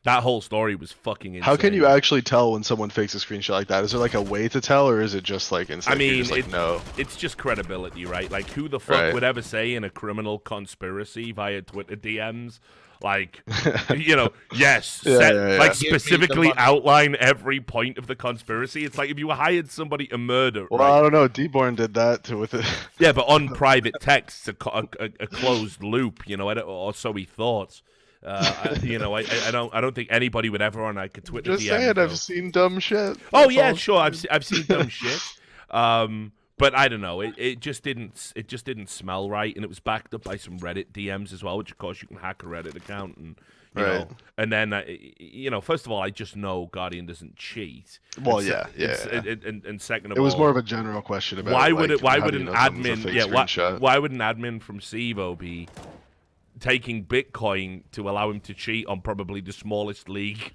That whole story was fucking insane. How can you actually tell when someone fakes a screenshot like that? Is there like a way to tell, or is it just like insane? I mean, just like, no. It's just credibility, right? Like, who the fuck Right. would ever say in a criminal conspiracy via Twitter DMs, like, you know, yes, Yeah, set, yeah, yeah. like Give me the specifically money. outline every point of the conspiracy? It's like if you hired somebody to murder, Well, right? I don't know. Deborn did that with it. Yeah, but on private texts, a closed loop, you know, or so he thought. You know, I don't think anybody would ever on like a Twitter Just DM. saying, go, I've seen dumb shit. "Oh That's yeah, all. sure, I've seen dumb shit." But I don't know. It just didn't smell right, and it was backed up by some Reddit DMs as well, which of course you can hack a Reddit account, and you know, Right. and then you know, first of all, I just know Guardian doesn't cheat. Well, And yeah, yeah. And second of It was all, more of a general question about why would like, it? Why how would do an you know someone's a admin? fake Yeah, screenshot? why would an admin from SIVO be taking Bitcoin to allow him to cheat on probably the smallest league,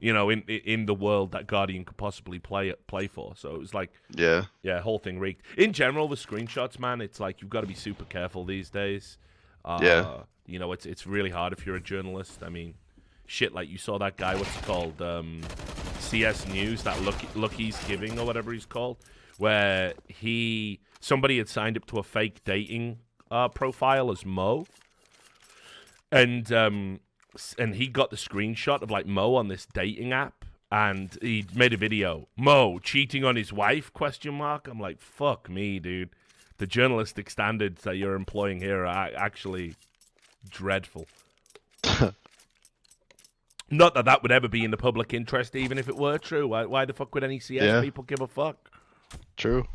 you know, in the world that Guardian could possibly play for? So it was like, Yeah. yeah, whole thing rigged. In general, with screenshots, man, it's like you've got to be super careful these days. Yeah. You know, it's really hard if you're a journalist. I mean, shit, like you saw that guy, what's it called, CS News, that Lucky's Giving or whatever he's called, where somebody had signed up to a fake dating profile as Mo. And he got the screenshot of like Mo on this dating app, and he made a video. "Mo cheating on his wife?" ? I'm like, fuck me, dude. The journalistic standards that you're employing here are actually dreadful. Not that that would ever be in the public interest, even if it were true. Why the fuck would any CS Yeah. people give a fuck? True.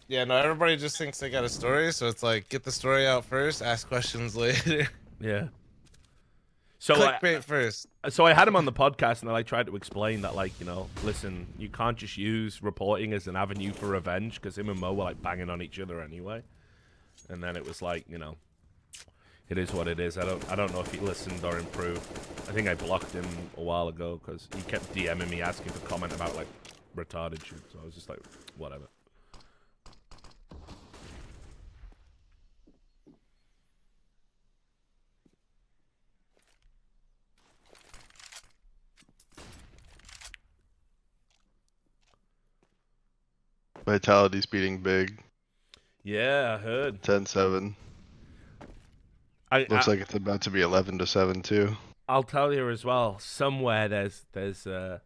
Yeah, no, everybody just thinks they got a story, so it's like, get the story out first, ask questions later. Yeah. So Clickbait first. So I had him on the podcast, and I tried to explain that, like, you know, listen, you can't just use reporting as an avenue for revenge, because him and Mo were like banging on each other anyway. And then it was like, you know, it is what it is. I don't know if he listened or improved. I think I blocked him a while ago because he kept DMing me asking for comment about like retarded shit. So I was just like, whatever. Vitality's beating big. Yeah, I heard. 10-7. Looks like it's about to be 11-7 too. I'll tell you as well. Somewhere there's a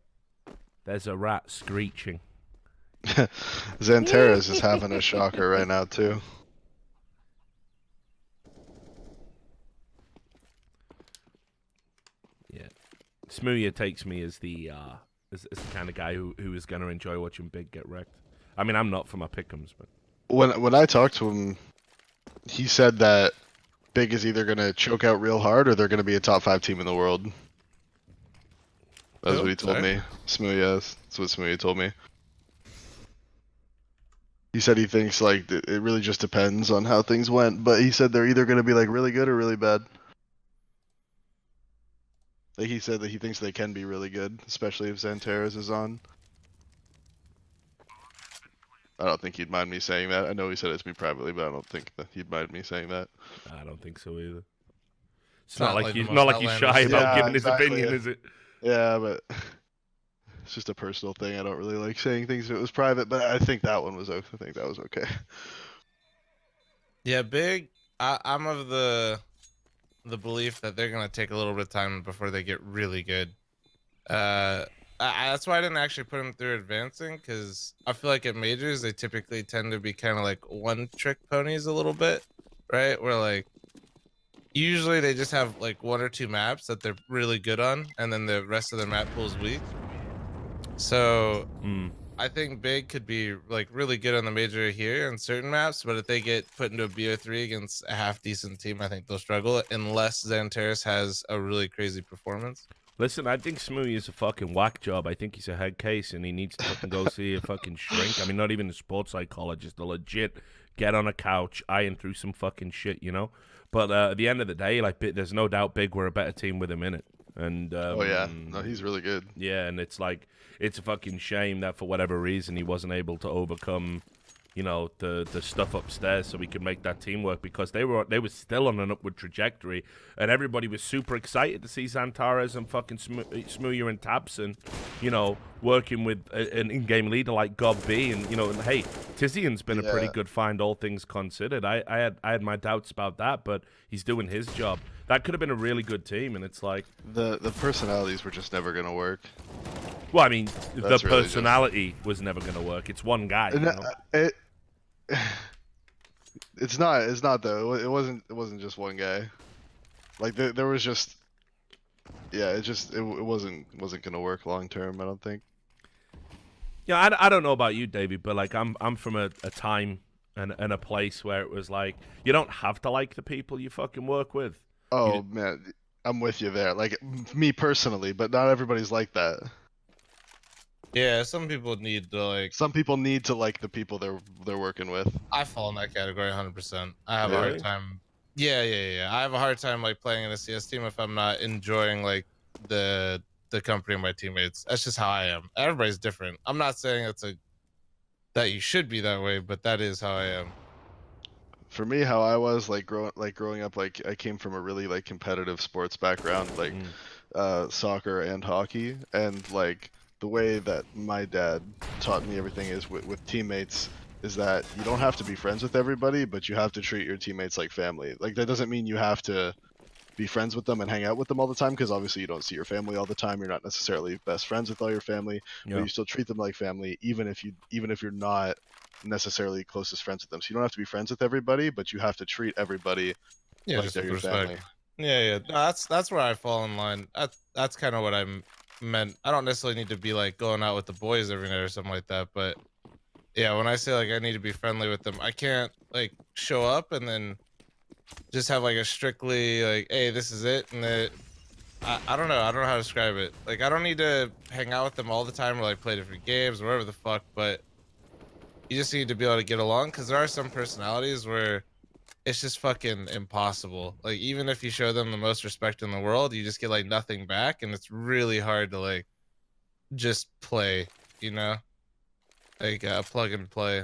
rat screeching. Xanterra's is having a shocker right now too. Smooya takes me as the kind of guy who is going to enjoy watching Big get wrecked. I mean, I'm not for my pick'ems, but When I talked to him, he said that Big is either gonna choke out real hard or they're gonna be a top 5 team in the world. That's what he told me. Smooya, that's what Smooya told me. He said he thinks like it really just depends on how things went, but he said they're either gonna be like really good or really bad. Like he said that he thinks they can be really good, especially if Xantares is on. I don't think he'd mind me saying that. I know he said it to me privately, but I don't think that he'd mind me saying that. I don't think so either. It's Not not like he's the not most like he's shy outlandish- about Yeah, giving exactly. his opinion, is it? Yeah, but it's just a personal thing. I don't really like saying things if it was private, but I think that one was okay. I think that was okay. Yeah, Big. I'm of the belief that they're gonna take a little bit of time before they get really good. That's why I didn't actually put them through advancing, because I feel like at majors they typically tend to be kind of like one-trick ponies a little bit, right? Where like usually they just have like 1 or 2 maps that they're really good on, and then the rest of their map pool is weak. So I think Big could be like really good on the major here in certain maps, but if they get put into a BO3 against a half decent team, I think they'll struggle unless Xantares has a really crazy performance. Listen, I think Smoothie is a fucking whack job. I think he's a head case, and he needs to fucking go see a fucking shrink. I mean, not even a sports psychologist, a legit get on a couch, iron through some fucking shit, you know? But at the end of the day, like, there's no doubt Big were a better team with him in it. And Oh yeah, no, he's really good. yeah, and it's like, it's a fucking shame that for whatever reason he wasn't able to overcome, you know, the stuff upstairs so we could make that team work, because they were still on an upward trajectory, and everybody was super excited to see Xantares and fucking Smooya and Tabson, you know, working with an in-game leader like God B, and you know, and hey, Tizian's been a pretty good find, all things considered. I had my doubts about that, but he's doing his job. That could have been a really good team, and it's like The personalities were just never gonna work. well, I mean, That's the really personality was never going to work. It's one guy. You And know? it's not though. It wasn't just one guy. Like there was just, yeah, it wasn't gonna work long term. I don't think. Yeah, I don't know about you, Davey, but like I'm from a time and a place where it was like you don't have to like the people you fucking work with. Oh man, I'm with you there. Like me personally, but not everybody's like that. Yeah, some people need to like. Some people need to like the people they're working with. I fall in that category 100%. I have a Really? hard time. Yeah. I have a hard time like playing in a CS team if I'm not enjoying like the company of my teammates. That's just how I am. Everybody's different. I'm not saying that you should be that way, but that is how I am. For me, how I was growing up, like I came from a really like competitive sports background, like soccer and hockey, and like the way that my dad taught me everything is with teammates is that you don't have to be friends with everybody, but you have to treat your teammates like family. Like that doesn't mean you have to be friends with them and hang out with them all the time, because obviously you don't see your family all the time. You're not necessarily best friends with all your family, but you still treat them like family, even if you're not necessarily closest friends with them. So you don't have to be friends with everybody, but you have to treat everybody Yeah, like just they're with your respect. family. Yeah. No, that's where I fall in line. That's kind of what I'm meant. I don't necessarily need to be like going out with the boys every night or something like that, but yeah, when I say like I need to be friendly with them, I can't like show up and then just have like a strictly like, hey, this is it, and I don't know how to describe it. Like I don't need to hang out with them all the time or like play different games or whatever the fuck, but you just need to be able to get along, because there are some personalities where it's just fucking impossible. Like even if you show them the most respect in the world, you just get like nothing back, and it's really hard to like just play, you know, like plug and play.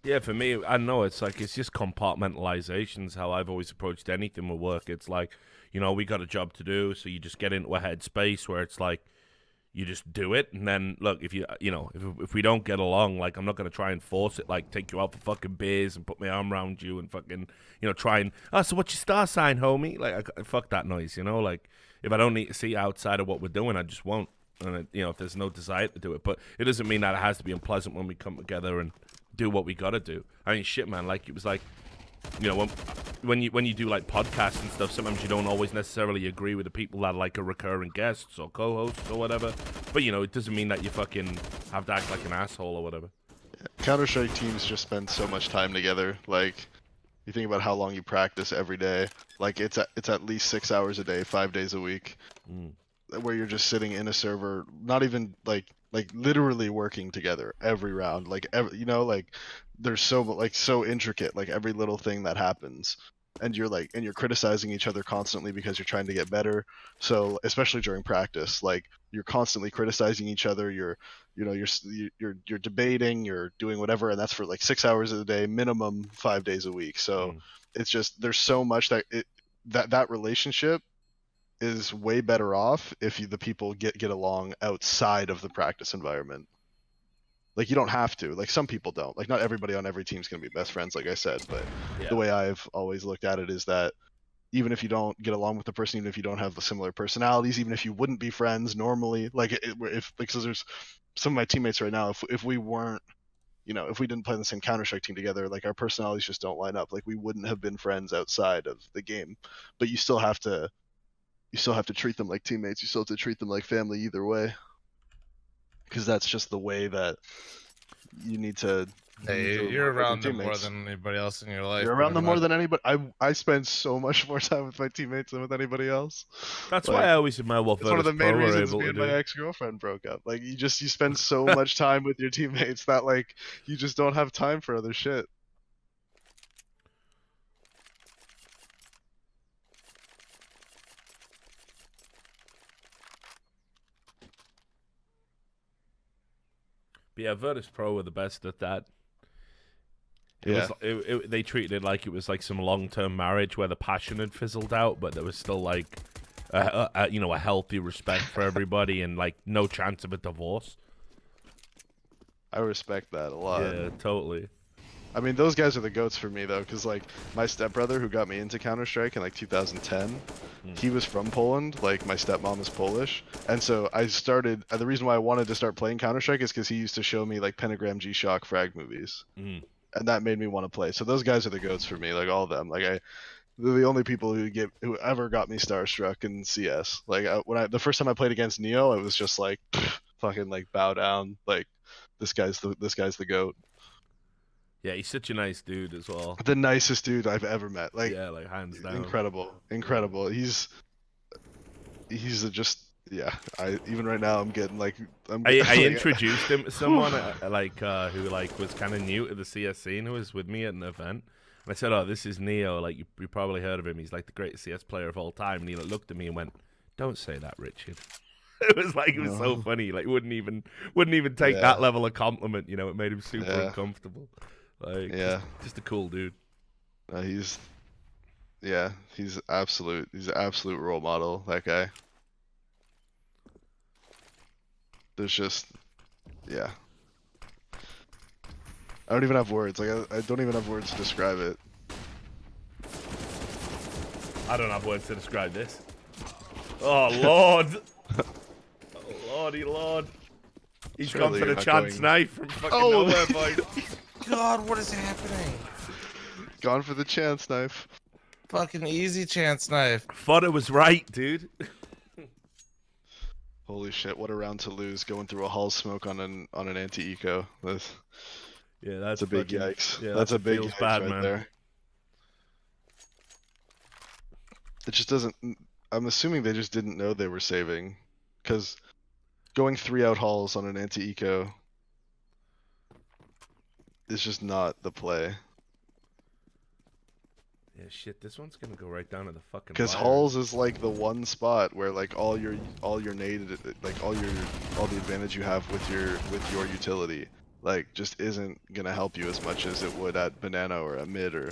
Yeah, for me, I know it's like it's just compartmentalizations. How I've always approached anything with work. It's like, you know, we got a job to do, so you just get into a headspace where it's like you just do it, and then look, if if we don't get along, like I'm not gonna try and force it, like take you out for fucking beers and put my arm around you and fucking, you know, try and so what's your star sign, homie? Like fuck that noise, you know. Like if I don't need to see outside of what we're doing, I just won't. And you know, if there's no desire to do it, but it doesn't mean that it has to be unpleasant when we come together and do what we gotta do. I mean, shit, man. Like it was like, you know, when when you do like podcasts and stuff, sometimes you don't always necessarily agree with the people that are like a recurring guests or co-hosts or whatever. But you know, it doesn't mean that you fucking have to act like an asshole or whatever. Counter-Strike teams just spend so much time together. Like, you think about how long you practice every day. Like, it's at least 6 hours a day, 5 days a week, where you're just sitting in a server, not even like literally working together every round. Like, you know, like there's so intricate, like every little thing that happens, and you're criticizing each other constantly because you're trying to get better. So especially during practice, like you're constantly criticizing each other. You're debating, you're doing whatever, and that's for like 6 hours a day, minimum 5 days a week. So it's just, there's so much that relationship is way better off if the people get along outside of the practice environment. Like, you don't have to. Like, some people don't. Like, not everybody on every team's gonna be best friends, like I said. But the way I've always looked at it is that even if you don't get along with the person, even if you don't have the similar personalities, even if you wouldn't be friends normally, like because there's some of my teammates right now, if we weren't, you know, if we didn't play in the same Counter-Strike team together, like our personalities just don't line up. Like, we wouldn't have been friends outside of the game. But you still have to treat them like teammates. You still have to treat them like family either way. Because that's just the way that you need to. Hey, you're around them more than anybody else in your life. You're around them more than anybody. I spend so much more time with my teammates than with anybody else. That's why I always admire what It's one of the main reasons me to and do. my ex-girlfriend broke up. Like, you spend so much time with your teammates that like you just don't have time for other shit. But yeah, Virtus Pro were the best at that. They treated it like it was like some long-term marriage where the passion had fizzled out, but there was still like, a healthy respect for everybody and like no chance of a divorce. I respect that a lot. Yeah, totally. I mean, those guys are the goats for me though, because like my stepbrother who got me into Counter-Strike in like 2010, he was from Poland. Like, my stepmom is Polish, and so I started. The reason why I wanted to start playing Counter-Strike is because he used to show me like Pentagram, G-Shock, frag movies, and that made me want to play. So those guys are the goats for me. Like, all of them. Like, they're the only people who ever got me starstruck in CS. Like, the first time I played against Neo, I was just like, fucking like bow down. Like, this guy's the goat. Yeah, he's such a nice dude as well. The nicest dude I've ever met. Like, yeah, like hands down. Incredible. He's just, yeah. Even right now I'm getting like I introduced him to someone who like was kind of new to the CS scene, who was with me at an event. And I said, "Oh, this is Neo. Like, you probably heard of him. He's like the greatest CS player of all time." And he looked at me and went, "Don't say that, Richard." It was so funny. Like, wouldn't even take that level of compliment. You know, it made him super uncomfortable. Like, just a cool dude. He's an absolute role model, that guy. There's just, I don't even have words. Like, I don't even have words to describe it. I don't have words to describe this. Oh, Lord. Oh, Lordy Lord. He's gone for the chance knife from fucking nowhere, boys. God, what is happening? Gone for the chance knife. Fucking easy chance knife. Fodder was right, dude. Holy shit! What a round to lose, going through a hull smoke on an anti-eco. That's a big yikes. Yeah, that's a big yikes bad, right man. there. It just doesn't. I'm assuming they just didn't know they were saving, because going 3 out hulls on an anti-eco is just not the play. Yeah, shit. This one's gonna go right down to the fucking. Because hulls is like the one spot where like all your nated, like all the advantage you have with your utility, like, just isn't gonna help you as much as it would at banana or at mid or.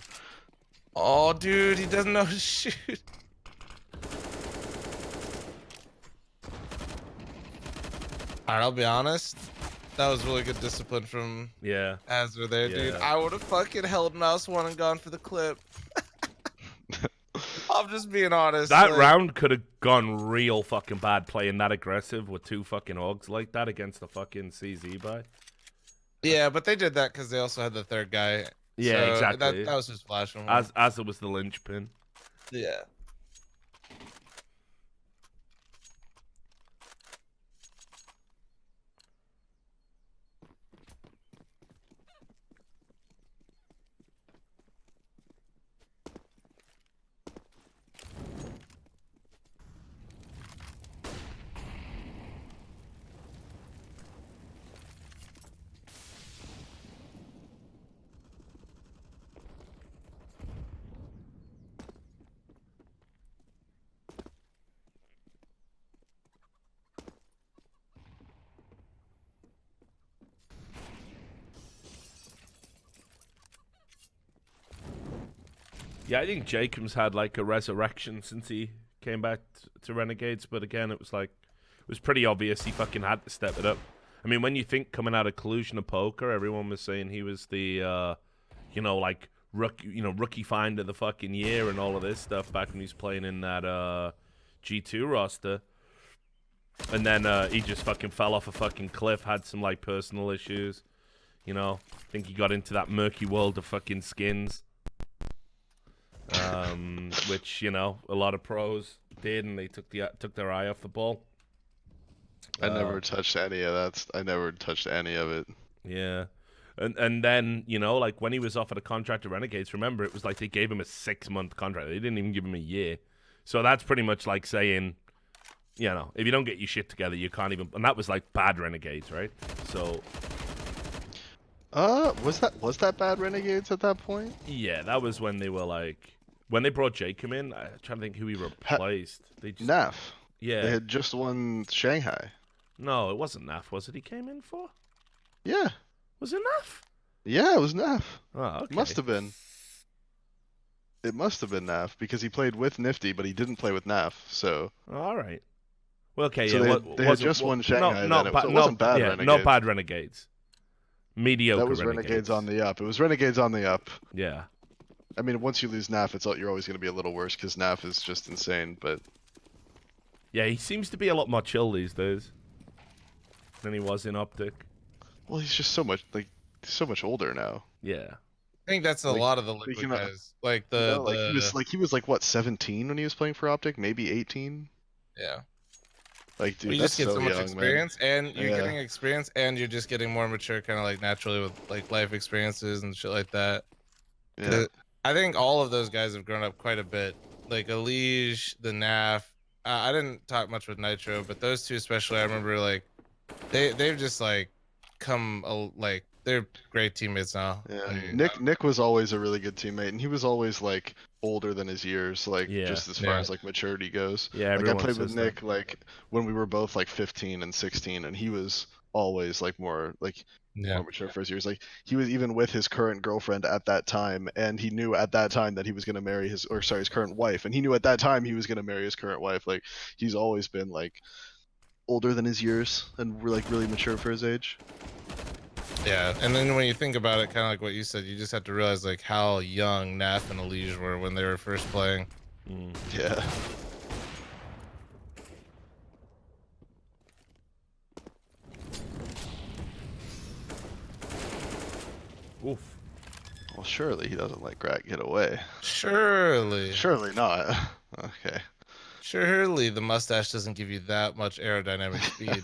Oh, dude, he doesn't know to shoot. Alright, I'll be honest. That was really good discipline from Azure there, dude. I would have fucking held mouse 1 and gone for the clip. I'm just being honest. That round could have gone real fucking bad playing that aggressive with 2 fucking Augs like that against the fucking CZ buy. Yeah, but they did that because they also had the third guy Yeah, So exactly. that was just flashing. As it was the linchpin. Yeah. Yeah, I think Jacobs had like a resurrection since he came back to Renegades, but again, it was pretty obvious he fucking had to step it up. I mean, when you think coming out of Collusion of Poker, everyone was saying he was the, like rookie find of the fucking year and all of this stuff back when he was playing in that G2 roster, and then he just fucking fell off a fucking cliff, had some like personal issues, I think he got into that murky world of fucking skins. Which a lot of pros did, and they took their eye off the ball. I never touched any of that. I never touched any of it. Yeah, and then like when he was offered a contract to Renegades, remember it was like they gave him a 6-month contract. They didn't even give him a year. So that's pretty much like saying, if you don't get your shit together, you can't even. And that was like bad Renegades, right? So. Was that bad Renegades at that point? Yeah, that was when they were like when they brought Jacob in. I'm trying to think who he replaced. They just NAF. Yeah. They had just won Shanghai. No, it wasn't NAF, was it? He came in for? Yeah. Was it NAF? Yeah, it was NAF. Oh, okay. Must have been. It must have been NAF because he played with Nifty, but he didn't play with NAF. So. All right. Well, okay. So yeah. they had just won Shanghai. Then it wasn't bad Renegades. Not bad Renegades. Mediocre. That was Renegades on the up. It was Renegades on the up. Yeah. I mean, once you lose NAF, you're always going to be a little worse because NAF is just insane. But yeah, he seems to be a lot more chill these days than he was in Optic. Well, he's just so much older now. Yeah. I think that's a lot of the liquid guys. Like he was like what 17 when he was playing for Optic, maybe 18. Yeah. Like, dude, you that's just get so much young, experience, man. and you're getting experience, and you're just getting more mature, kind of like naturally with like life experiences and shit like that. Yeah. I think all of those guys have grown up quite a bit. Like Elige, the NAF. I didn't talk much with Nitro, but those two especially, I remember like they've just like come like they're great teammates now. Yeah. Nick was always a really good teammate, and he was always like older than his years, like just as far as like maturity goes. Yeah, like I played with Nick like when we were both like 15 and 16, and he was always like more mature for his years. Like he was even with his current girlfriend at that time, and he knew at that time that he was going to marry his current wife, and he knew at that time he was going to marry his current wife. Like he's always been like older than his years and like really mature for his age. Yeah, and then when you think about it, kind of like what you said, you just have to realize like how young Naf and Elige were when they were first playing. Yeah. Oof. Well, surely he doesn't let Grat get away. Surely. Surely not. Okay. Surely the mustache doesn't give you that much aerodynamic speed.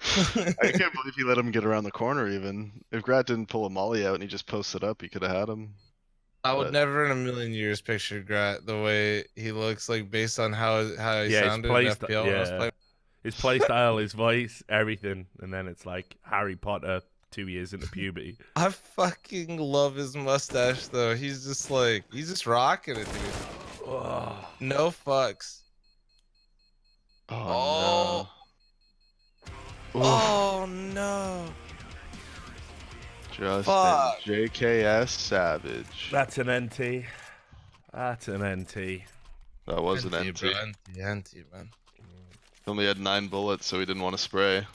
I can't believe he let him get around the corner even. If Grat didn't pull a molly out and he just posted up, he could have had him. I would never in a million years picture Grat the way he looks, like based on how he sounded in FPL when I was playing. His playstyle, his voice, everything, and then it's like Harry Potter 2 years into puberty. I fucking love his mustache though. He's just rocking it, dude. Oh. No fucks. Oh, no. Oh no. Just Fuck. JKS Savage. That's an NT. That's an NT. That was an NT. Bro, NT, man. He only had 9 bullets, so he didn't want to spray.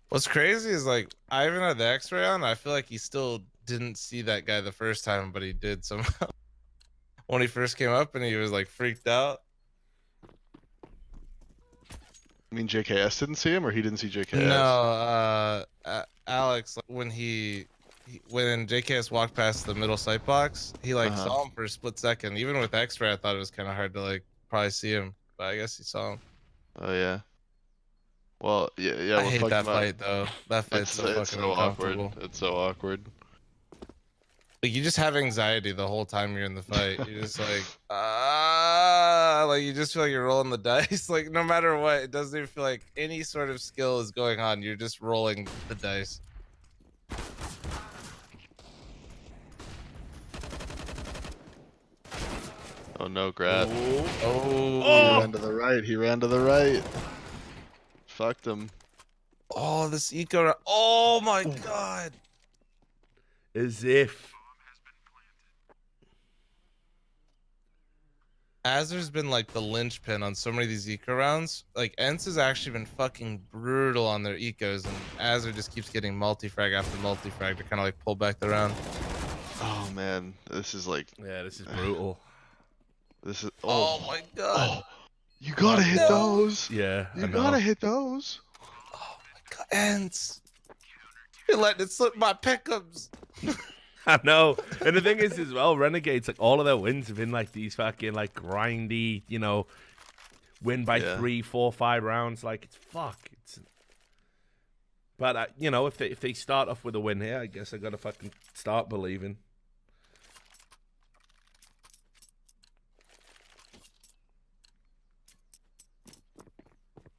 What's crazy is like I even had the X-ray on. I feel like he still didn't see that guy the first time, but he did somehow. When he first came up and he was like freaked out. I mean, JKS didn't see him, or he didn't see JKS? No, Alex, like, when he when JKS walked past the middle sight box, he like Uh-huh. saw him for a split second. Even with X-ray, I thought it was kind of hard to like probably see him, but I guess he saw him. Oh yeah. Well, yeah. I Well, hate fuck that him up. fight though. That fight's so It's fucking so awkward. uncomfortable. It's so awkward. Like you just have anxiety the whole time you're in the fight. You're just like like you just feel like you're rolling the dice. Like no matter what, it doesn't even feel like any sort of skill is going on. You're just rolling the dice. Oh no, Grat. Oh. He ran to the right. He ran to the right. Fucked him. Oh, this eco. Oh my god. As if. Azur's been like the linchpin on so many of these eco rounds. Like Ence has actually been fucking brutal on their ecos, and Azur just keeps getting multi-frag after multi-frag to kind of like pull back the round. Oh man, this is like. Yeah, this is brutal. This is. Oh my god. Oh, you gotta hit those. Yeah, I You know. gotta hit those. Oh my god, Ence. You're letting it slip my pickums. I know. And the thing is as well, Renegades, like all of their wins have been like these fucking like grindy, you know, win by 3, 4, 5 rounds. Like it's fuck. But you know, if they start off with a win here, I guess I gotta fucking start believing.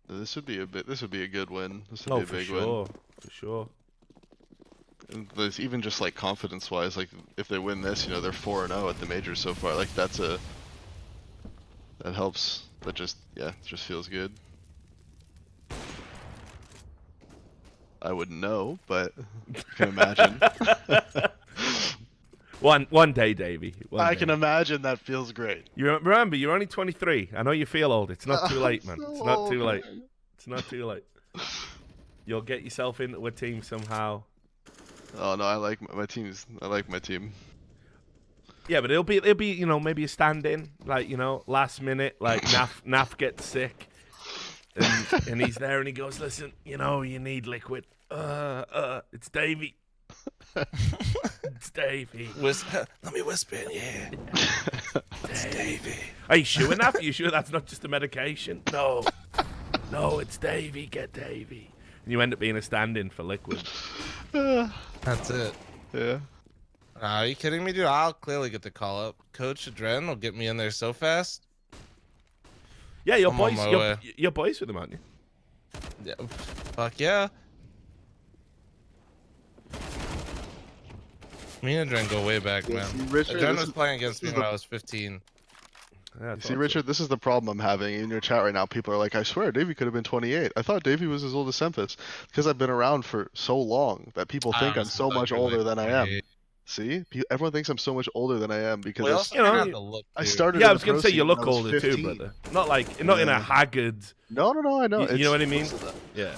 This would be a good win. This would Oh, be a for big sure, win. for sure. And there's even just like confidence wise, like if they win this, you know, they're 4-0 at the majors so far. Like that helps. That just feels good. I wouldn't know, but you can imagine. One day, Davey. I can imagine that feels great. You remember, you're only 23. I know you feel old. It's not too late, man. So It's not too old, late. man. It's not too late. You'll get yourself into a team somehow. Oh no, I like my teams. I like my team. Yeah, but it'll be you know, maybe a stand-in, like, you know, last minute, like Naf gets sick, and he's there and he goes, listen, you know, you need liquid. It's Davey. It's Davey. Let me whisper in your ear. It's Davey. Are you sure enough? Are you sure that's not just a medication? No, it's Davey. Get Davey. And you end up being a stand-in for liquid. That's it. Yeah. Are you kidding me, dude? I'll clearly get the call up. Coach Adren will get me in there so fast. Yeah, your I'm on boys, my your, way. your boys with him, aren't you? Yeah, fuck yeah. Me and Adren go way back, man. See, Richard, Adren this was is- playing against me is when the- I was 15. Yeah, I See, thought so. Richard, this is the problem I'm having in your chat right now. People are like, I swear, Davey could have been 28. I thought Davey was as old as Semphis because I've been around for so long that people think I'm so much older than I am. See, everyone thinks I'm so much older than I am because We I also you know, have you- the look, I dude. started. Yeah, I in was the gonna pro say you scene look when I was older too, 15. brother. Not in a Yeah. haggard. No, I know. You know what I mean? Listen, Yeah.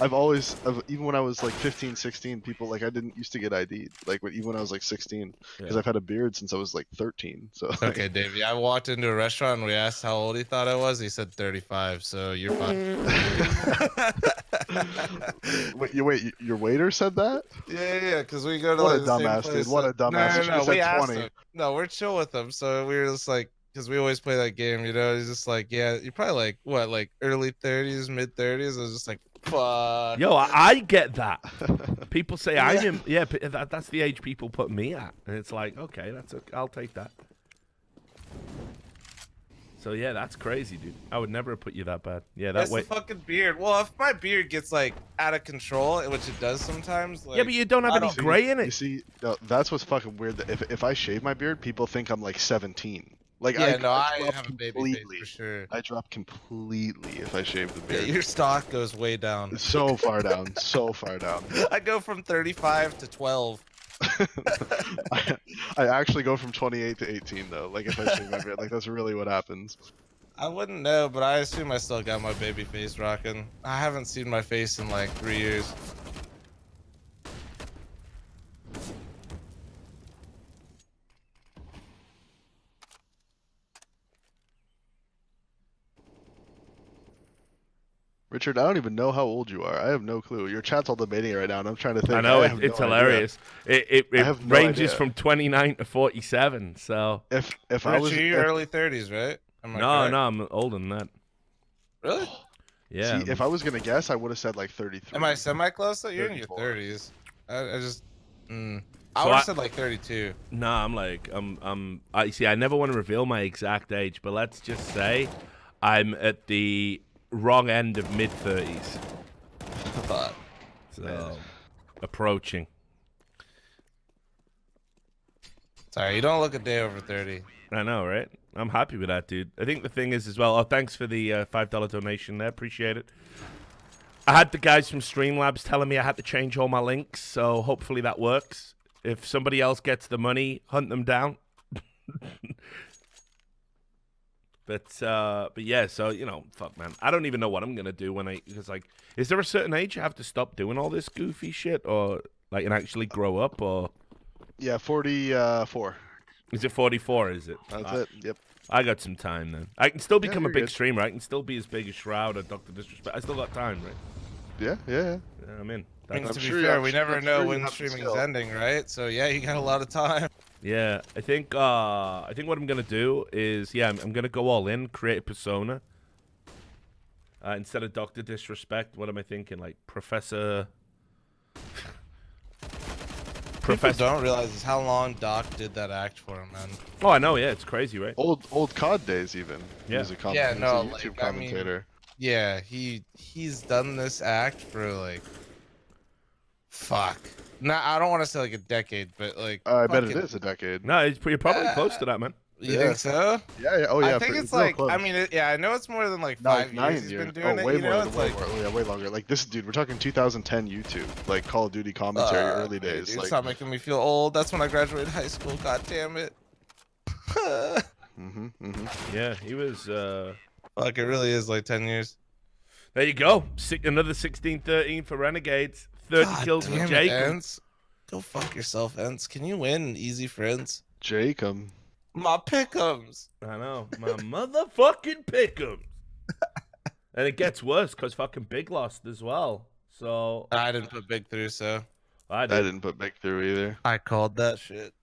even when I was like 15, 16, people like I didn't used to get ID'd. Like even when I was like 16, because Yeah. I've had a beard since I was like 13. So like, Okay, Davey. I walked into a restaurant and we asked how old he thought I was. He said 35, so you're fine. wait, your waiter said that? Yeah, because we go to What like, a the same dumbass, place. dude. What a dumbass. You should've We said asked 20. him. No, we're chill with him. So we were just like, because we always play that game, you know. He's just like, yeah, you're probably like what, like early 30s, mid 30s. I was just like, fuck. Yo, I get that. People say I'm in. Yeah, that's the age people put me at, and it's like, okay, I'll take that. So yeah, that's crazy, dude. I would never have put you that bad. Yeah, that That's way. the fucking beard. Well, if my beard gets like out of control, which it does sometimes. Like, Yeah, but you don't have I any don't- gray in You it. see, no, that's what's fucking weird. That if I shave my beard, people think I'm like 17. Like Yeah, no, I I drop have a baby face completely. for sure. I drop completely if I shave the Yeah, beard. your stock goes way down. So far down, so far down. I go from 35 to 12. I actually go from 28 to 18 though. Like if I shave my beard, like that's really what happens. I wouldn't know, but I assume I still got my baby face rocking. I haven't seen my face in like 3 years. Richard, I don't even know how old you are. I have no clue. Your chat's all debating right now, and I'm trying to think. I know have it's no idea. hilarious. It I have no ranges idea. from 29 to 47. So If I was Richie, you if, early 30s, right? Am I no, correct? no, I'm older than that. Really? Yeah. see, if I was gonna guess, I would have said like 33. Am I semi close though? You're in your 34. 30s. I just. I So would I- have said like 32. No, I see. I never want to reveal my exact age, but let's just say I'm at the wrong end of mid 30s. Thought. So approaching. Sorry, you don't look a day over 30. I know, right? I'm happy with that, dude. I think the thing is as well. Oh, thanks for the $5 donation there. Appreciate it. I had the guys from Streamlabs telling me I had to change all my links, so hopefully that works. If somebody else gets the money, hunt them down. But yeah, so you know, fuck, man. I don't even know what I'm gonna do because like, is there a certain age you have to stop doing all this goofy shit, or like, and actually grow up, or Yeah, 44. is it 44? Is it? That's it. Yep. I got some time then. I can still become a you're big good. streamer. I can still be as big as Shroud or Dr. Disrespect. I still got time, right? Yeah. Yeah, I'm in. I mean, That's- to I'm be sure you fair, have- we never I'm know sure you when have the streaming is skill. ending, right? So yeah, you got a lot of time. Yeah, I think what I'm gonna do is I'm gonna go all in, create a persona. Instead of Dr. Disrespect, what am I thinking? Like Professor. People don't realize is how long Doc did that act for him, man. Oh, I know. Yeah, it's crazy, right? Old COD days even. He Yeah. was a Yeah, he was no, a like, YouTube I mean- commentator. Yeah, he's done this act for like, fuck. Nah, I don't want to say like a decade, but like. I bet it fucking- is a decade. No, you're probably close to that, man. You Yeah. think so? Yeah. Oh yeah. I think it's real like. close. I mean, yeah, I know it's more than like Like 5 9 years. He's years. been doing Oh, it. way You more. know, Than, it's way like. more. Yeah, way longer. Like this, dude. We're talking 2010 YouTube, like Call of Duty commentary, early Hey, days. dude, Like. stop making me feel old. That's when I graduated high school. God damn it. Yeah, he was. Like it really is like 10 years. There you go. Another 16-13 for Renegades. 30 God kills for damn it, Jacob. Ence. Go fuck yourself, Ence. Can you win easy for Ence? Jacob. My pick'ems. I know. My motherfucking pick'ems. And it gets worse because fucking Big lost as well. So I didn't put big through, so I I did. didn't put Beck through either. I called that shit.